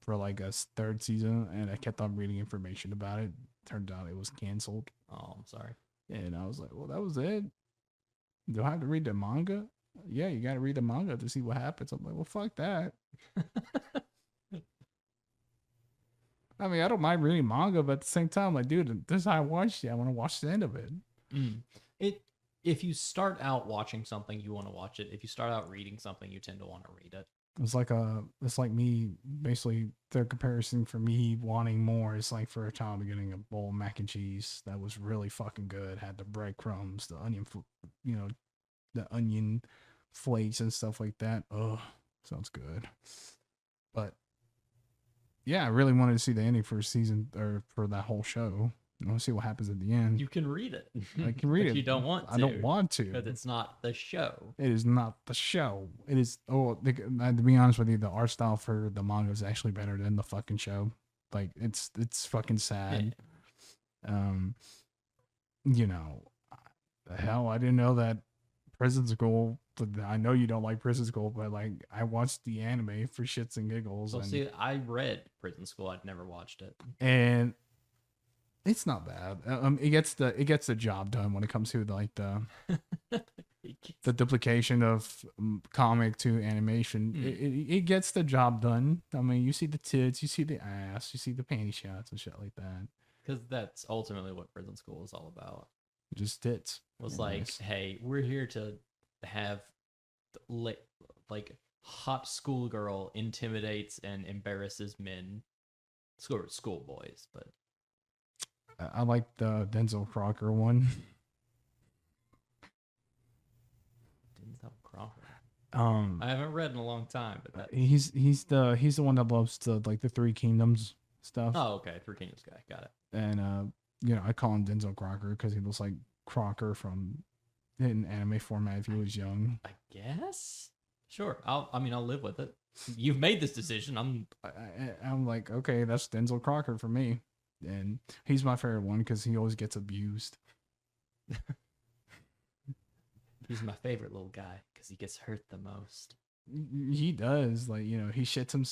like a third season, and I kept on reading information about it. Turned out it was canceled. Oh, I'm sorry. And I was like, well, that was it. Do I have to read the manga? Yeah, you got to read the manga to see what happens. I'm like, well, fuck that. I mean, I don't mind reading manga, but at the same time, like, dude, this is how I watched it. I want to watch the end of it. It if you start out watching something, you want to watch it. If you start out reading something, you tend to want to read it. It's like me basically the comparison for me wanting more is like for a child getting a bowl of mac and cheese that was really fucking good, had the breadcrumbs, the onion, you know, the onion flakes and stuff like that. Oh, sounds good. But yeah, I really wanted to see the ending for season or for that whole show. I want to see what happens at the end. You can read it. I can read But it. You don't want to. I don't want because to. it's not the show. It is not the show. It is. Oh, to be honest with you, the art style for the manga is actually better than the fucking show. Like it's fucking sad. You know, hell, I didn't know that Prison School. I know you don't like Prison School, but like I watched the anime for shits and giggles. Well, and, see, I read Prison School. I'd never watched it. and it's not bad. It gets the job done when it comes to like the duplication of comic to animation. It gets the job done. I mean, you see the tits, you see the ass, you see the panty shots and shit like that. Because that's ultimately what Prison School is all about. Just tits. Was Anyways. like, hey, we're here to have like hot schoolgirl intimidates and embarrasses men, schoolboys, but. I like the Denzel Crocker one. Denzel Crawford. I haven't read in a long time, but that... he's the one that loves the like the Three Kingdoms stuff. Oh, okay, Three Kingdoms guy, got it. And you know, I call him Denzel Crocker because he looks like Crocker from in anime format if he was young. I guess. Sure, I'll live with it. You've made this decision. I'm like, okay, that's Denzel Crocker for me. And he's my favorite one because he always gets abused. He's my favorite little guy because he gets hurt the most. He does, like, you know, he shits him.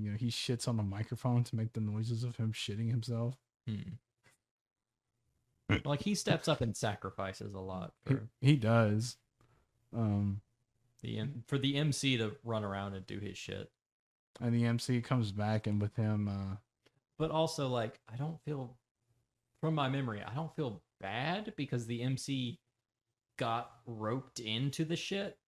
You know, he shits on the microphone to make the noises of him shitting himself. Like he steps up and sacrifices a lot. He does. For the MC to run around and do his shit. And the MC comes back and with him. But also, like, I don't feel, from my memory, I don't feel bad because the MC got roped into the shit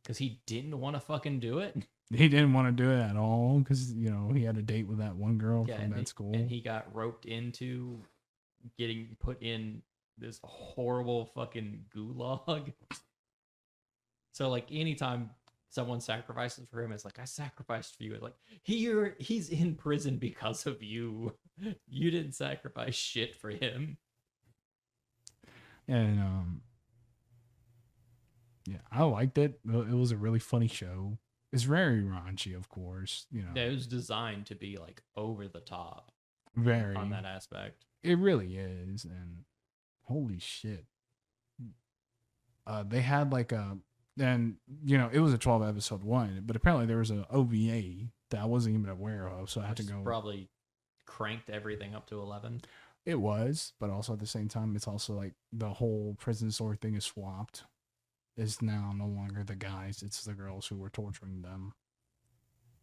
because he didn't want to fucking do it. He didn't want to do it at all because, you know, he had a date with that one girl from that school. And he got roped into getting put in this horrible fucking gulag. So, like, anytime someone sacrifices for him, it's like, I sacrificed for you. It's like, he's in prison because of you. You didn't sacrifice shit for him. And yeah, I liked it. It was a really funny show. It's very raunchy, of course. You know, Yeah, it was designed to be like over the top. Very on that aspect. It really is, and holy shit. They had like and you know, it was a 12 episode one, but apparently there was an OVA that I wasn't even aware of, so I had to go. Probably cranked everything up to 11. It was, but also at the same time, it's also like the whole prison story thing is swapped. It's now no longer the guys; it's the girls who were torturing them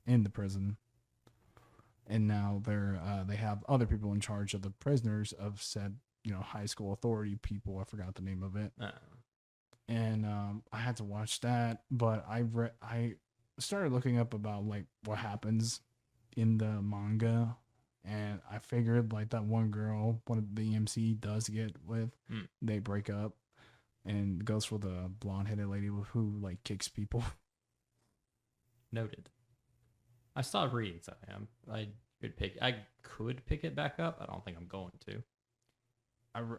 in the prison. And now they have other people in charge of the prisoners of said, you know, high school authority people. I forgot the name of it. And I had to watch that, but I started looking up about like what happens in the manga, and I figured like that one girl, one of the MC does get with, they break up, and goes for the blonde-headed lady who like kicks people. Noted. I stopped reading something. I could pick it back up. I don't think I'm going to.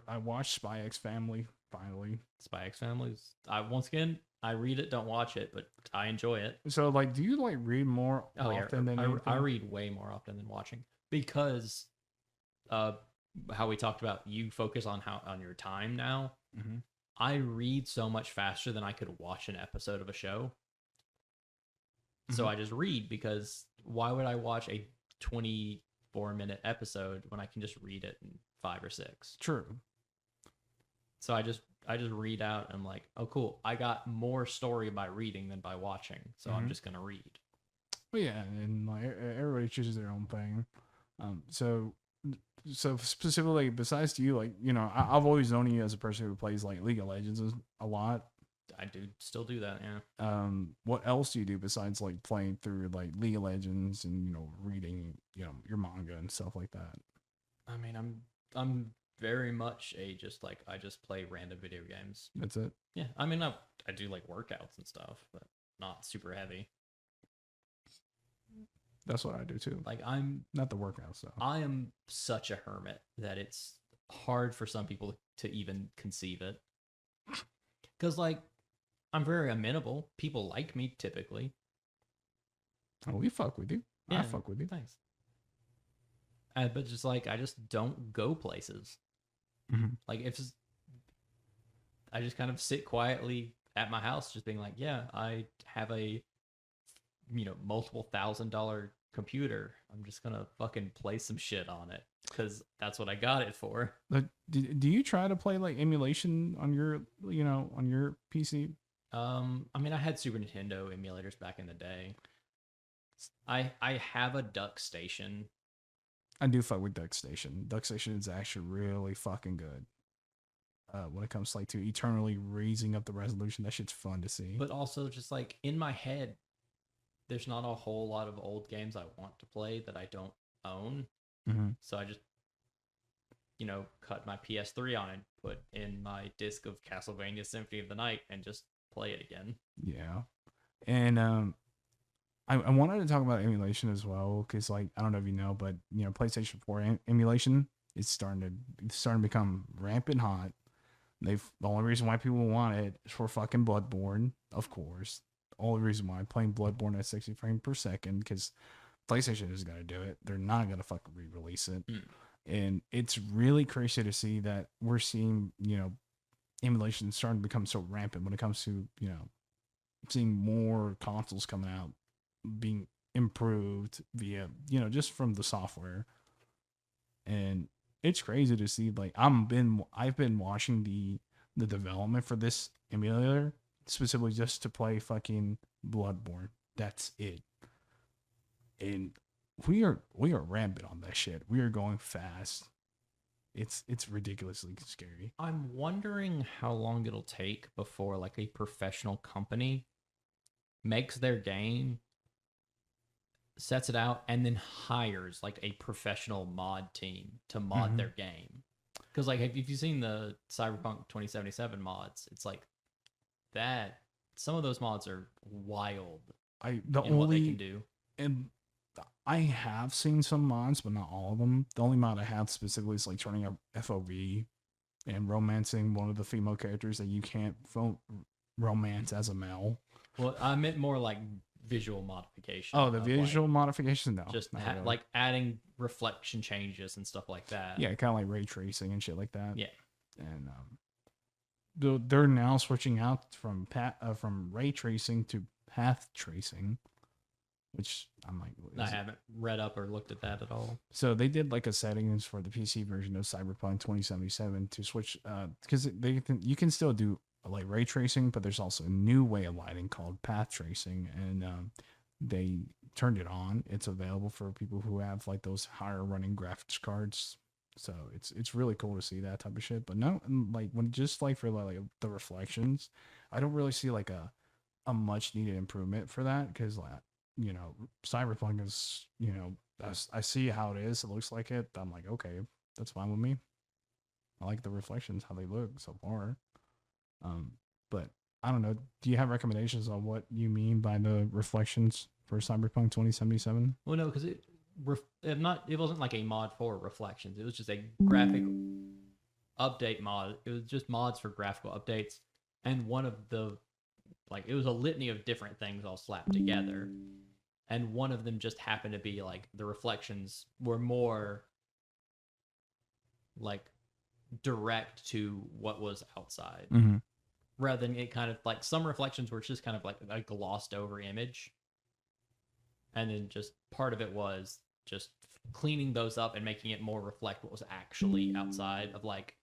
I watched Spy X Family finally. Spy X Families. Once again, I read it, don't watch it, but I enjoy it. So like, do you like read more often than anything? I read way more often than watching because how we talked about you focus on your time now. Mm-hmm. I read so much faster than I could watch an episode of a show. So I just read because why would I watch a 24-minute episode when I can just read it in 5 or 6? True. So I just read out and I'm like, oh cool, I got more story by reading than by watching. So I'm just gonna read. Well, yeah, and like everybody chooses their own thing. So so specifically, besides you, like, you know, I've always known you as a person who plays like League of Legends a lot. I do still do that, yeah. What else do you do besides like playing through like League of Legends and, you know, reading, you know, your manga and stuff like that? I mean, I'm very much I just play random video games. That's it. Yeah, I mean, I do like workouts and stuff, but not super heavy. That's what I do too. Like I'm Not the workouts though. I am such a hermit that it's hard for some people to even conceive it. Because, like, I'm very amenable. People like me typically. Oh, we fuck with you. I Yeah, fuck with you. Thanks. But just like, I just don't go places. Mhm. Like, I just kind of sit quietly at my house, just being like, yeah, I have a, multiple $1,000 computer. I'm just gonna fucking play some shit on it because that's what I got it for. Like, do you try to play like emulation on your, you know, on your PC? I mean, I had Super Nintendo emulators back in the day. I have a Duck Station. I do fuck with DuckStation. DuckStation is actually really fucking good. When it comes like to eternally raising up the resolution, that shit's fun to see. But also, just like in my head, there's not a whole lot of old games I want to play that I don't own. Mhm. So I just, cut my PS3 on and put in my disc of Castlevania Symphony of the Night and just play it again. Yeah, and I wanted to talk about emulation as well because, like, I don't know if you know, but you know, PlayStation 4 emulation is starting to become rampant hot. The only reason why people want it is for fucking Bloodborne, of course. The only reason why playing Bloodborne at 60 frames per second, because PlayStation is gonna do it. They're not gonna fucking re-release it. And it's really crazy to see that we're seeing, you know, emulation starting to become so rampant when it comes to, you know, seeing more consoles coming out being improved via, you know, just from the software. And it's crazy to see, like, I've been watching the development for this emulator specifically just to play fucking Bloodborne. That's it. And we are rampant on that shit. We are going fast. It's ridiculously scary. I'm wondering how long it'll take before like a professional company makes their game, sets it out, and then hires like a professional mod team to mod their game. Because like, if you've seen the Cyberpunk 2077 mods, it's like that. Some of those mods are wild. What they can do. And I have seen some mods, but not all of them. The only mod I have specifically is like turning up FOV and romancing one of the female characters that you can't romance as a male. Well, I meant more like visual modification. Oh, the of, visual modification? No. Just not really. like adding reflection changes and stuff like that. Yeah, kind of like ray tracing and shit like that. Yeah. And they're now switching out from ray tracing to path tracing, which I'm like, I haven't read up or looked at that at all. So they did like a settings for the PC version of Cyberpunk 2077 to switch, because you can still do like ray tracing, but there's also a new way of lighting called path tracing, and they turned it on. It's available for people who have like those higher running graphics cards. So it's really cool to see that type of shit. But no, like when just like for like the reflections, I don't really see like a much needed improvement for that, because like, you know, Cyberpunk is, you know, I see how it is. It looks like it. I'm like, okay, that's fine with me. I like the reflections, how they look so far. But I don't know. Do you have recommendations on what you mean by the reflections for Cyberpunk 2077? Well, no, because it wasn't like a mod for reflections. It was just a graphic update mod. It was just mods for graphical updates, and one of the it was a litany of different things all slapped together, and one of them just happened to be like the reflections were more like direct to what was outside, rather than it kind of like some reflections were just kind of like a glossed over image, and then just part of it was just cleaning those up and making it more reflect what was actually outside, of like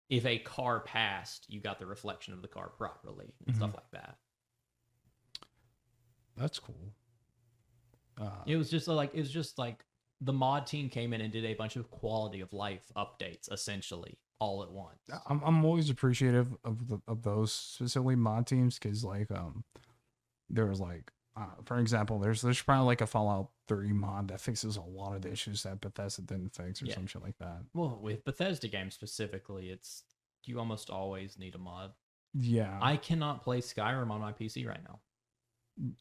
if a car passed, you got the reflection of the car properly and stuff like that. That's cool. It was just like the mod team came in and did a bunch of quality of life updates, essentially, all at once. I'm always appreciative of those specifically mod teams because like there was like for example there's probably like a Fallout 3 mod that fixes a lot of the issues that Bethesda didn't fix or Yeah. some shit like that. Well, with Bethesda games specifically, it's you almost always need a mod. Yeah. I cannot play Skyrim on my PC right now.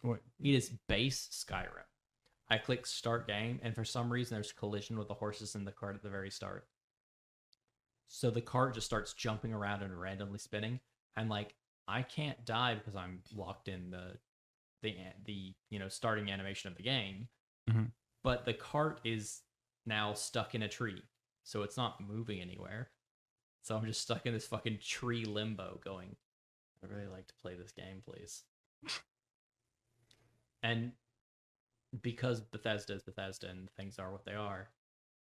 What? It is base Skyrim. I click start game, and for some reason there's collision with the horses in the cart at the very start. So the cart just starts jumping around and randomly spinning. And like I can't die because I'm locked in the starting animation of the game. Mhm. But the cart is now stuck in a tree, so it's not moving anywhere. So I'm just stuck in this fucking tree limbo going, I'd really like to play this game, please. And because Bethesda is Bethesda and things are what they are,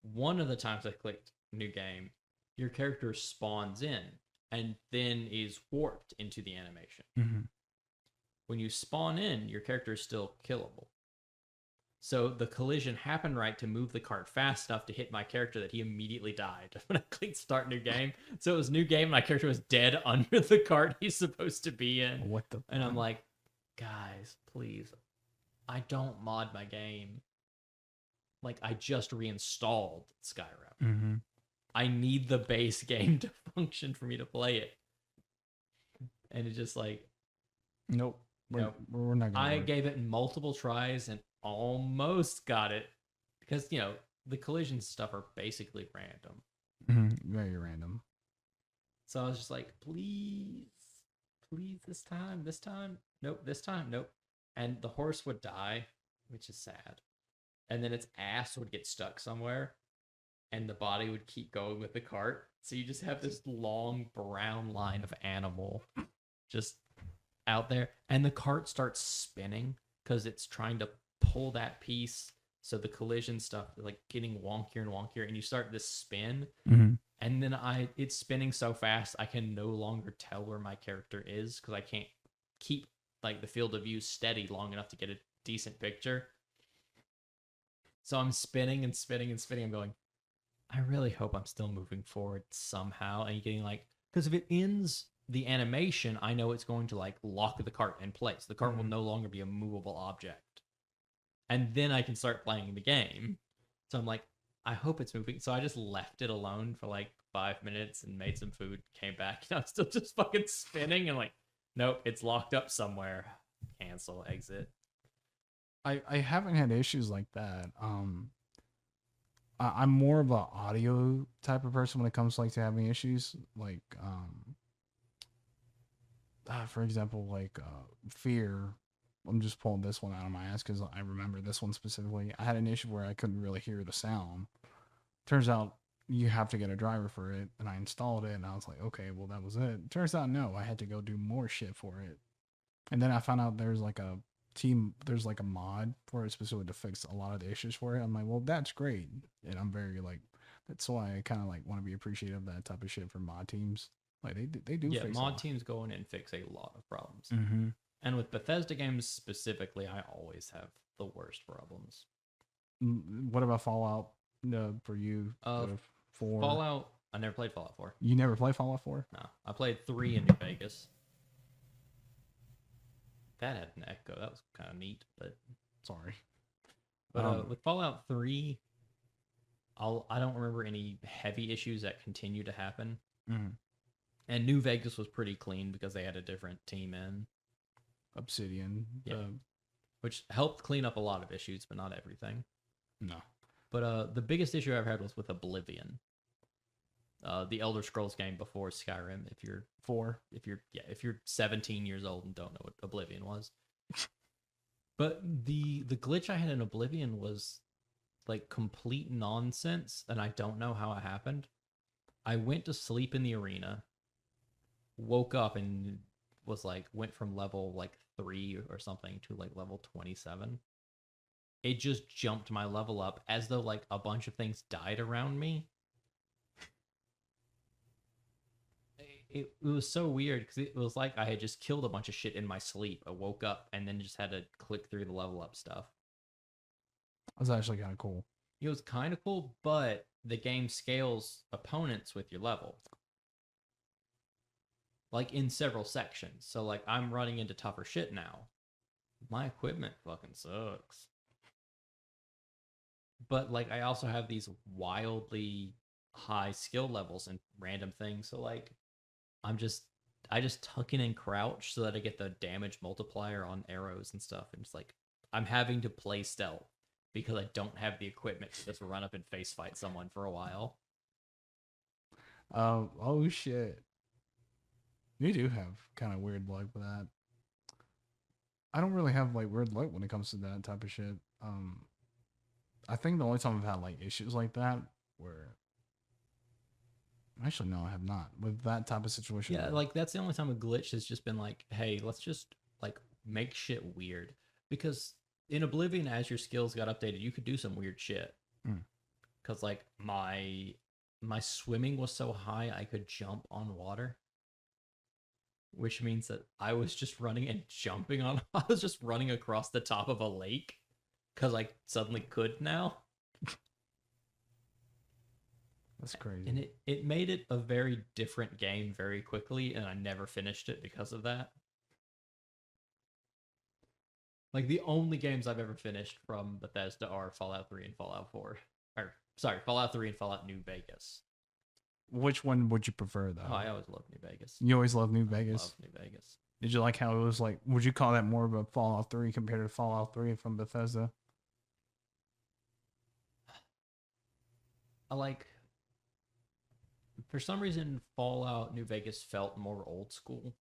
one of the times I clicked new game, your character spawns in and then is warped into the animation. Mm-hmm. When you spawn in, your character is still killable. So the collision happened right to move the cart fast enough to hit my character that he immediately died when I clicked start new game. So it was new game, my character was dead under the cart he's supposed to be in. What the? And I'm like, guys, please, I don't mod my game. Like, I just reinstalled Skyrim. Mm-hmm. I need the base game to function for me to play it. And it's just like, Nope. We're not gonna. I gave it multiple tries and almost got it because, the collision stuff are basically random. Mm-hmm. Very random. So I was just like, please, this time, nope, this time, nope. And the horse would die, which is sad. And then its ass would get stuck somewhere and the body would keep going with the cart. So you just have this long brown line of animal just out there. And the cart starts spinning because it's trying to pull that piece. So the collision stuff is like getting wonkier and wonkier. And you start this spin. Mm-hmm. And then it's spinning so fast, I can no longer tell where my character is because I can't keep like the field of view steady long enough to get a decent picture. So I'm spinning and spinning and spinning. I'm going, I really hope I'm still moving forward somehow. And you're getting like, because if it ends the animation, I know it's going to like lock the cart in place. The cart will no longer be a movable object. And then I can start playing the game. So I'm like, I hope it's moving. So I just left it alone for like 5 minutes and made some food, came back, and I'm still just fucking spinning and like, nope, it's locked up somewhere. Cancel, exit. I haven't had issues like that. I'm more of an audio type of person when it comes like to having issues. Like, for example, like Fear. I'm just pulling this one out of my ass because I remember this one specifically. I had an issue where I couldn't really hear the sound. Turns out you have to get a driver for it, and I installed it, and I was like, okay, well, that was it. Turns out, no, I had to go do more shit for it. And then I found out there's like a mod for it specifically to fix a lot of the issues for it. I'm like, well, that's great. And I'm very like, that's why I kind of like want to be appreciative of that type of shit for mod teams. Like they do Yeah, fix mod teams go in and fix a lot of problems. Mm-hmm. And with Bethesda games specifically, I always have the worst problems. What about Fallout for you? 4? Fallout, I never played Fallout 4. You never played Fallout 4? No, I played 3 in New Vegas. That had an echo. That was kind of neat, but sorry. But with Fallout 3, I don't remember any heavy issues that continue to happen. Mm-hmm. And New Vegas was pretty clean because they had a different team in. Obsidian. Yeah. Which helped clean up a lot of issues, but not everything. No. But the biggest issue I ever had was with Oblivion. The Elder Scrolls game before Skyrim. If you're 17 years old and don't know what Oblivion was. But the glitch I had in Oblivion was like complete nonsense, and I don't know how it happened. I went to sleep in the arena, woke up and was like went from level like 3 or something to like level 27. It just jumped my level up as though like a bunch of things died around me. It was so weird because it was like I had just killed a bunch of shit in my sleep. I woke up and then just had to click through the level up stuff. That's actually kind of cool. It was kind of cool, but the game scales opponents with your level. Like in several sections. So like I'm running into tougher shit now. My equipment fucking sucks. But like I also have these wildly high skill levels and random things. So like I just tuck in and crouch so that I get the damage multiplier on arrows and stuff. And it's like I'm having to play stealth because I don't have the equipment to just run up and face fight someone for a while. Oh shit. You do have kind of weird luck with that. I don't really have like weird luck when it comes to that type of shit. I think the only time I've had like issues like that where actually no, I have not with that type of situation. Yeah, like that's the only time a glitch has just been like, hey, let's just like make shit weird. Because in Oblivion, as your skills got updated, you could do some weird shit. Because like my swimming was so high I could jump on water. Which means that I was just running and jumping on. I was just running across the top of a lake because I suddenly could now. That's crazy. And it made it a very different game very quickly, and I never finished it because of that. Like the only games I've ever finished from Bethesda are Fallout 3 and Fallout 4. Or sorry, Fallout 3 and Fallout New Vegas. Which one would you prefer though? Oh, I always loved New Vegas. You always loved New I Vegas? love New Vegas. Did you like how it was like, would you call that more of a Fallout 3 compared to Fallout 3 from Bethesda? I like, for some reason, Fallout New Vegas felt more old school.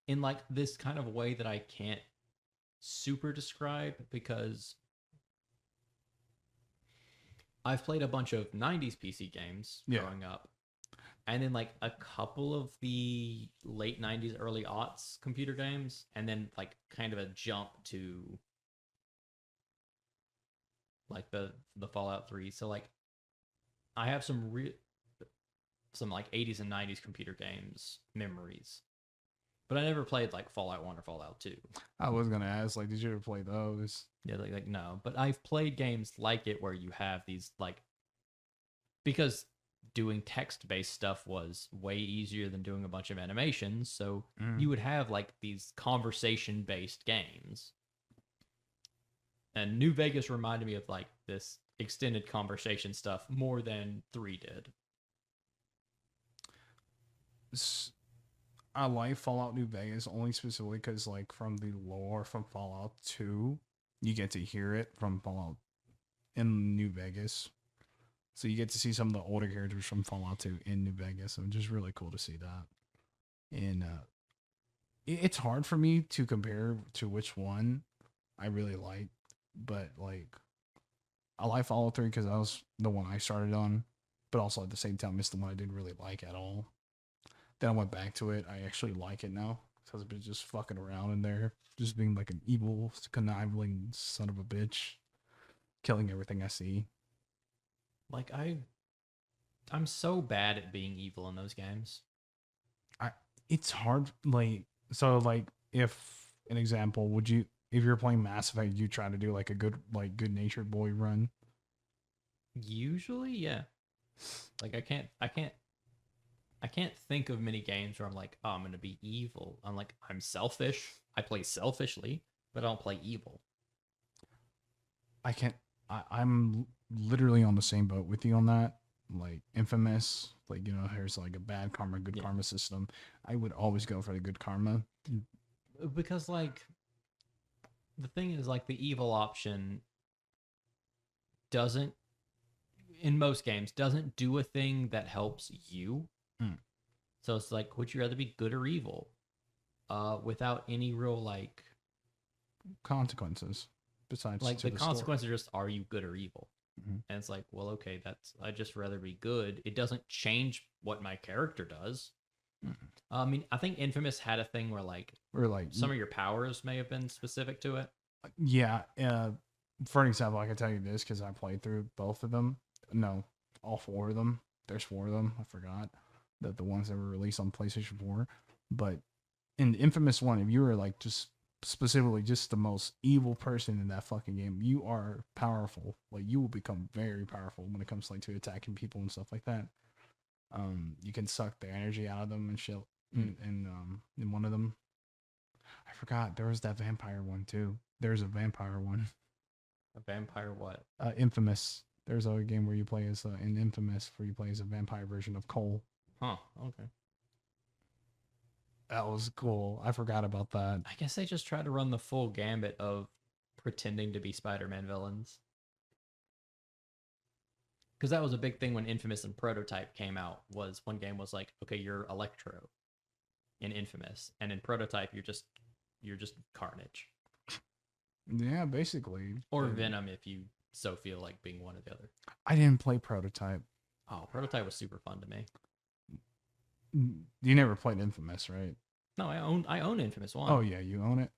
In like this kind of way that I can't super describe because I've played a bunch of 90s PC games growing up. And then like a couple of the late 90s, early aughts computer games. And then like kind of a jump to like the Fallout 3. So like I have some like 80s and 90s computer games memories. But I never played like Fallout 1 or Fallout 2. I was going to ask, like, did you ever play those? Yeah, like no. But I've played games like it where you have these like, because doing text-based stuff was way easier than doing a bunch of animations. So you would have like these conversation-based games. And New Vegas reminded me of like this extended conversation stuff more than 3 did. I like Fallout New Vegas only specifically because, like, from the lore from Fallout 2, you get to hear it from Fallout in New Vegas. So you get to see some of the older characters from Fallout 2 in New Vegas. So it's just really cool to see that. And it's hard for me to compare to which one I really like. But, like, I like Fallout 3 because that was the one I started on. But also at the same time, it's the one I didn't really like at all. Then I went back to it. I actually like it now because I've been just fucking around in there, just being like an evil, conniving son of a bitch, killing everything I see. Like I'm so bad at being evil in those games. It's hard. Like, so, like, if an example, if you're playing Mass Effect, you try to do like a good natured boy run? Usually, yeah. Like I can't think of many games where I'm like, oh, I'm going to be evil. I'm like, I'm selfish. I play selfishly, but I don't play evil. I'm literally on the same boat with you on that. Like Infamous, like, you know, there's like a bad karma, good karma system. I would always go for the good karma. Because, like, the thing is, like, the evil option doesn't, in most games, doesn't do a thing that helps you. So it's like, would you rather be good or evil? Without any real, like, consequences. Besides, like, the consequences story. are just, are you good or evil? And it's like, well, okay, I'd just rather be good. It doesn't change what my character does. I mean, I think Infamous had a thing where like some of your powers may have been specific to it. Yeah. For an example, I can tell you this because I played through both of them. No, all 4 of them. There's 4 of them. I forgot the ones that were released on PlayStation 4. But in the Infamous one, if you were like just specifically just the most evil person in that fucking game, you are powerful. Like you will become very powerful when it comes like to attacking people and stuff like that. You can suck the energy out of them and shit. In one of them, I forgot there was that vampire one too. There's a vampire one. A vampire what? Infamous. There's a game where you play as in Infamous, where you play as a vampire version of Cole. Huh. Okay. That was cool. I forgot about that. I guess they just tried to run the full gambit of pretending to be Spider-Man villains. Because that was a big thing when Infamous and Prototype came out. Was one game was like, okay, you're Electro in Infamous, and in Prototype you're just Carnage Yeah, basically. or Venom if you so feel like being one or the other. I didn't play Prototype. Oh, Prototype was super fun to me. You never played Infamous, right? No, I own Infamous 1. Oh yeah, you own it.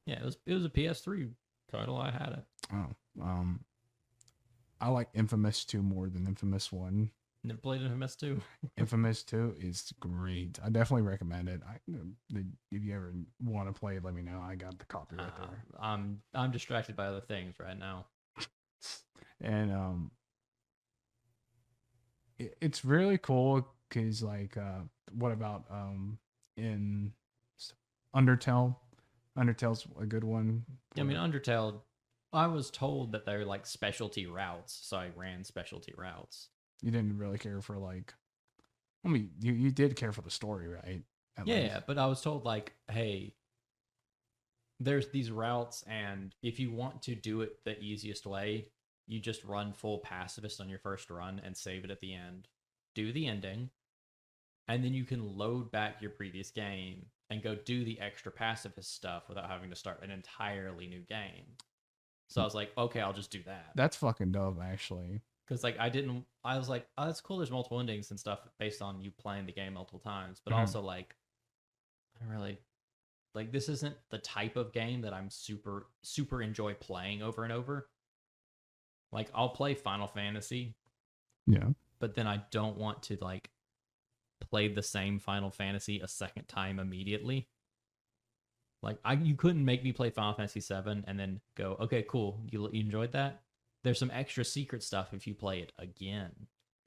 Yeah, it was a PS3 title. I had it. Oh, I like Infamous 2 more than Infamous 1. Never played Infamous 2. Infamous 2 is great. I definitely recommend it. If you ever want to play it, let me know. I got the copy right there. I'm distracted by other things right now. And it's really cool because like what about in Undertale? Undertale's a good one. I mean, Undertale, I was told that they're like specialty routes, so I ran specialty routes. You didn't really care for like, I mean, you did care for the story, right? Yeah, but I was told like, hey, there's these routes, and if you want to do it the easiest way, you just run full pacifist on your first run and save it at the end. Do the ending, and then you can load back your previous game and go do the extra pacifist stuff without having to start an entirely new game. So I was like, okay, I'll just do that. That's fucking dope, actually. Because like I was like, oh, that's cool. There's multiple endings and stuff based on you playing the game multiple times, but also like, I really like this isn't the type of game that I'm super enjoy playing over and over. Like I'll play Final Fantasy, Yeah. but then I don't want to like play the same Final Fantasy a second time immediately. Like you couldn't make me play Final Fantasy 7 and then go, okay, cool, you enjoyed that. There's some extra secret stuff if you play it again.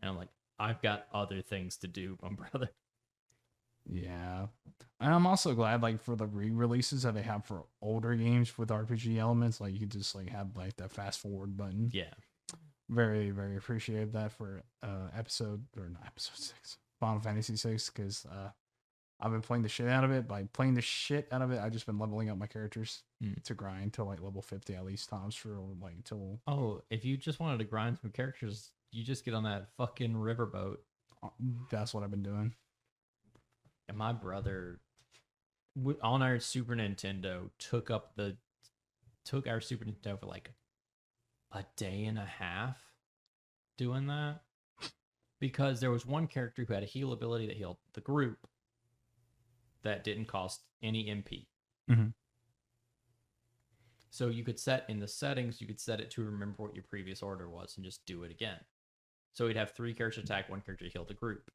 And I'm like, I've got other things to do, my brother. Yeah. And I'm also glad like for the re-releases that they have for older games with RPG elements, like you can just like have like that fast forward button. Yeah. Very, very appreciative that for episode 6, Final Fantasy 6, because I've been playing the shit out of it. By playing the shit out of it, I've just been leveling up my characters to grind till like level 50 at least times for like till. Oh, if you just wanted to grind some characters, you just get on that fucking riverboat. That's what I've been doing. And my brother, on our Super Nintendo, took our Super Nintendo for like a day and a half doing that. Because there was one character who had a heal ability that healed the group that didn't cost any MP. Mm-hmm. So you could set in the settings, you could set it to remember what your previous order was and just do it again. So he'd have 3 characters attack, 1 character heal the group.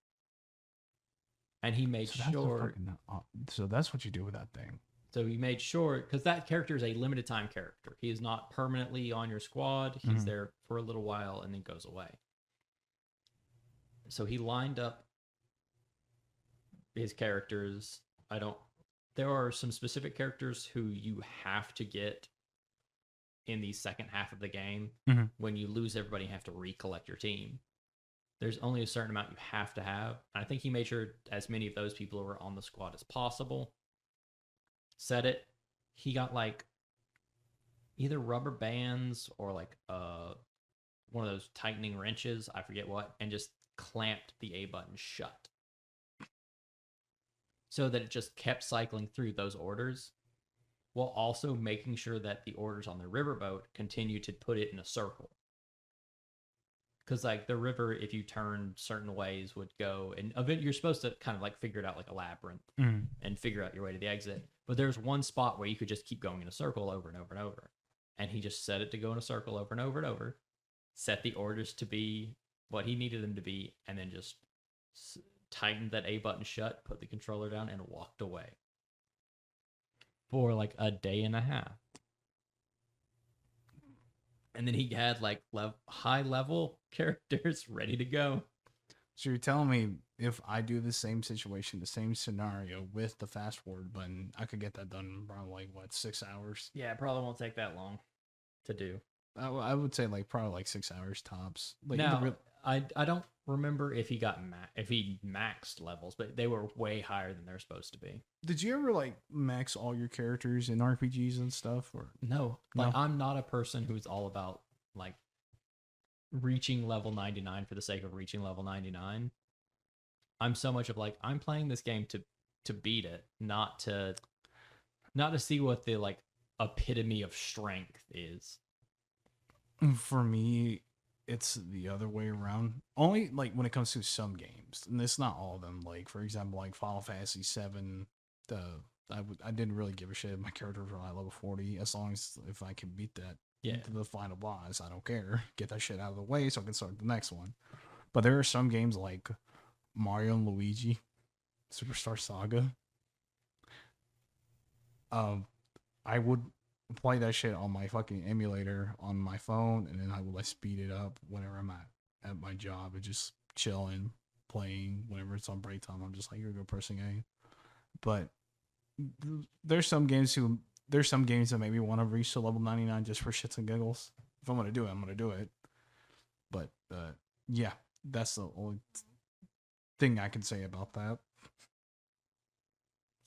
And he made sure. So that's what you do with that thing. So he made sure, because that character is a limited time character. He is not permanently on your squad. He's there for a little while and then goes away. So he lined up his characters. There are some specific characters who you have to get in the second half of the game. When you lose everybody, you have to recollect your team. There's only a certain amount you have to have. And I think he made sure as many of those people were on the squad as possible. Set it. He got like either rubber bands or like one of those tightening wrenches, I forget what, and just clamped the A button shut. So that it just kept cycling through those orders while also making sure that the orders on the riverboat continue to put it in a circle. Because like the river, if you turn certain ways, would go, and you're supposed to kind of like figure it out like a labyrinth and figure out your way to the exit. But there's one spot where you could just keep going in a circle over and over and over. And he just set it to go in a circle over and over and over, set the orders to be what he needed them to be, and then just tightened that A button shut, put the controller down, and walked away. for like a day and a half. And then he had like high level characters ready to go. So you're telling me if I do the same situation, the same scenario with the fast forward button, I could get that done in probably like what, 6 hours? Yeah, it probably won't take that long to do. I would say like probably like 6 hours tops. Like Now, I don't remember if he got if he maxed levels, but they were way higher than they're supposed to be. did you ever like max all your characters in RPGs and stuff? Or No, like I'm not a person who's all about like reaching level 99 for the sake of reaching level 99. I'm so much of like I'm playing this game to beat it, not to see what the like epitome of strength is. for me, it's the other way around. Only like when it comes to some games, and it's not all of them. Like for example, like Final Fantasy VII, I didn't really give a shit if my character was at level 40, as long as if I can beat that to the final boss, I don't care. Get that shit out of the way so I can start the next one. But there are some games like Mario and Luigi, Superstar Saga. I would play that shit on my fucking emulator on my phone, and then I would like speed it up whenever I'm at my job and just chilling, playing whenever it's on break time. I'm just like, you're a good person, A. But there's some games that maybe want to reach to level 99 just for shits and giggles. If I'm gonna do it, I'm gonna do it. But yeah, that's the only thing I can say about that.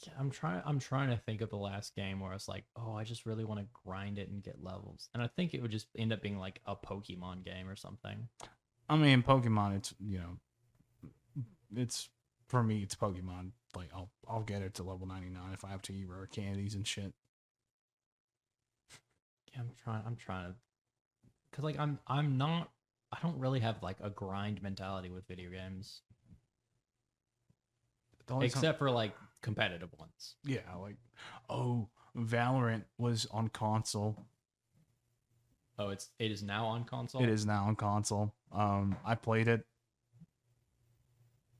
Yeah, I'm trying to think of the last game where I was like, oh, I just really want to grind it and get levels. And I think it would just end up being like a Pokemon game or something. I mean, Pokemon, it's, you know, it's, for me, it's Pokemon. Like, I'll get it to level 99 if I have to eat rare candies and shit. Yeah, I'm trying to, cause like I don't really have like a grind mentality with video games. Except for like competitive ones. Yeah, like, oh, Valorant was on console. Oh, it is now on console? It is now on console. I played it.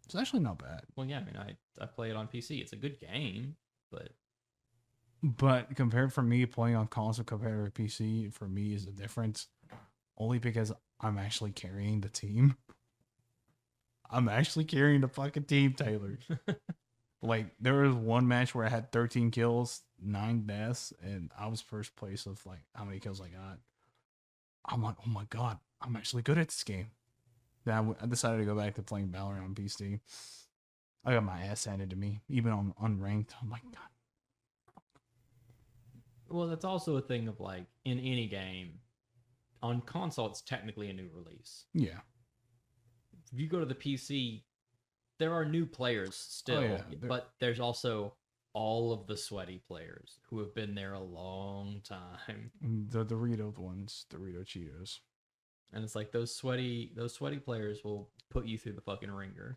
It's actually not bad. Well, yeah, I mean, I play it on PC. It's a good game, but compared for me playing on console compared to PC, for me is the difference. Only because I'm actually carrying the team. I'm actually carrying the fucking team, Taylor. Like, there was one match where I had 13 kills, 9 deaths, and I was first place of like how many kills I got. I'm like, oh my god, I'm actually good at this game. Then I decided to go back to playing Valorant on PC. I got my ass handed to me, even on unranked. I'm like, god. Well, that's also a thing of like in any game. On console, it's technically a new release. Yeah. If you go to the PC, there are new players still, but there's also all of the sweaty players who have been there a long time. The Dorito ones, Dorito Cheetos. And it's like those sweaty players will put you through the fucking ringer.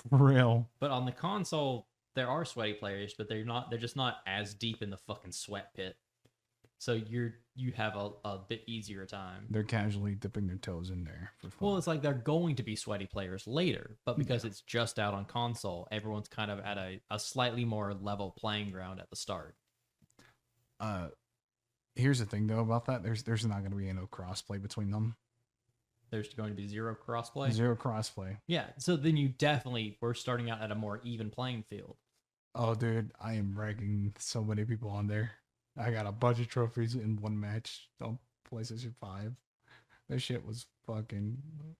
For real. But on the console, there are sweaty players, but they're just not as deep in the fucking sweat pit. So you have a bit easier time. They're casually dipping their toes in there for fun. Well, it's like they're going to be sweaty players later, but because it's just out on console, everyone's kind of at a slightly more level playing ground at the start. Here's the thing though about that. There's not going to be no crossplay between them. There's going to be zero crossplay. Zero crossplay. Yeah, so then we're starting out at a more even playing field. Oh, dude, I am ragging so many people on there. I got a bunch of trophies in one match on PlayStation 5. That shit was fucking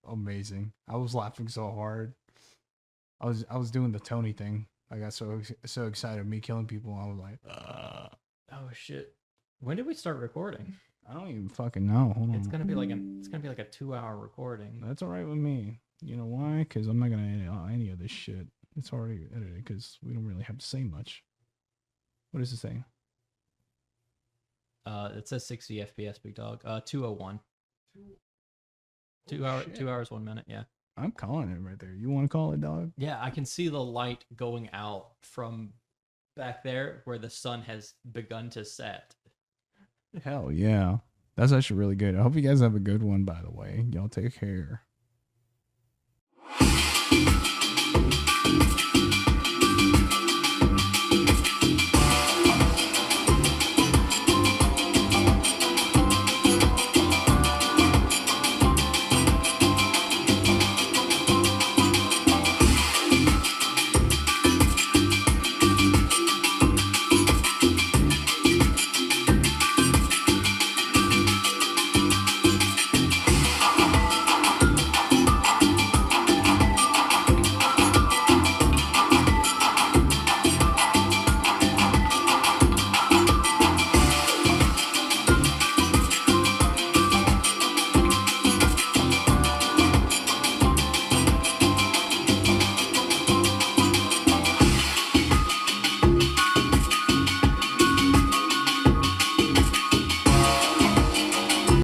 amazing. I was laughing so hard. I was doing the Tony thing. I got so excited me killing people. I was like, oh shit. When did we start recording? I don't even fucking know. Hold on. It's gonna be like a 2-hour recording. That's all right with me. You know why? Because I'm not gonna edit any of this shit. It's already edited because we don't really have to say much. What does it say? It says 60 FPS, big dog. 201. 2 hours 1 minute. Yeah. I'm calling it right there. You want to call it, dog? Yeah, I can see the light going out from back there where the sun has begun to set. Hell yeah. That's actually really good. I hope you guys have a good one, by the way. Y'all take care.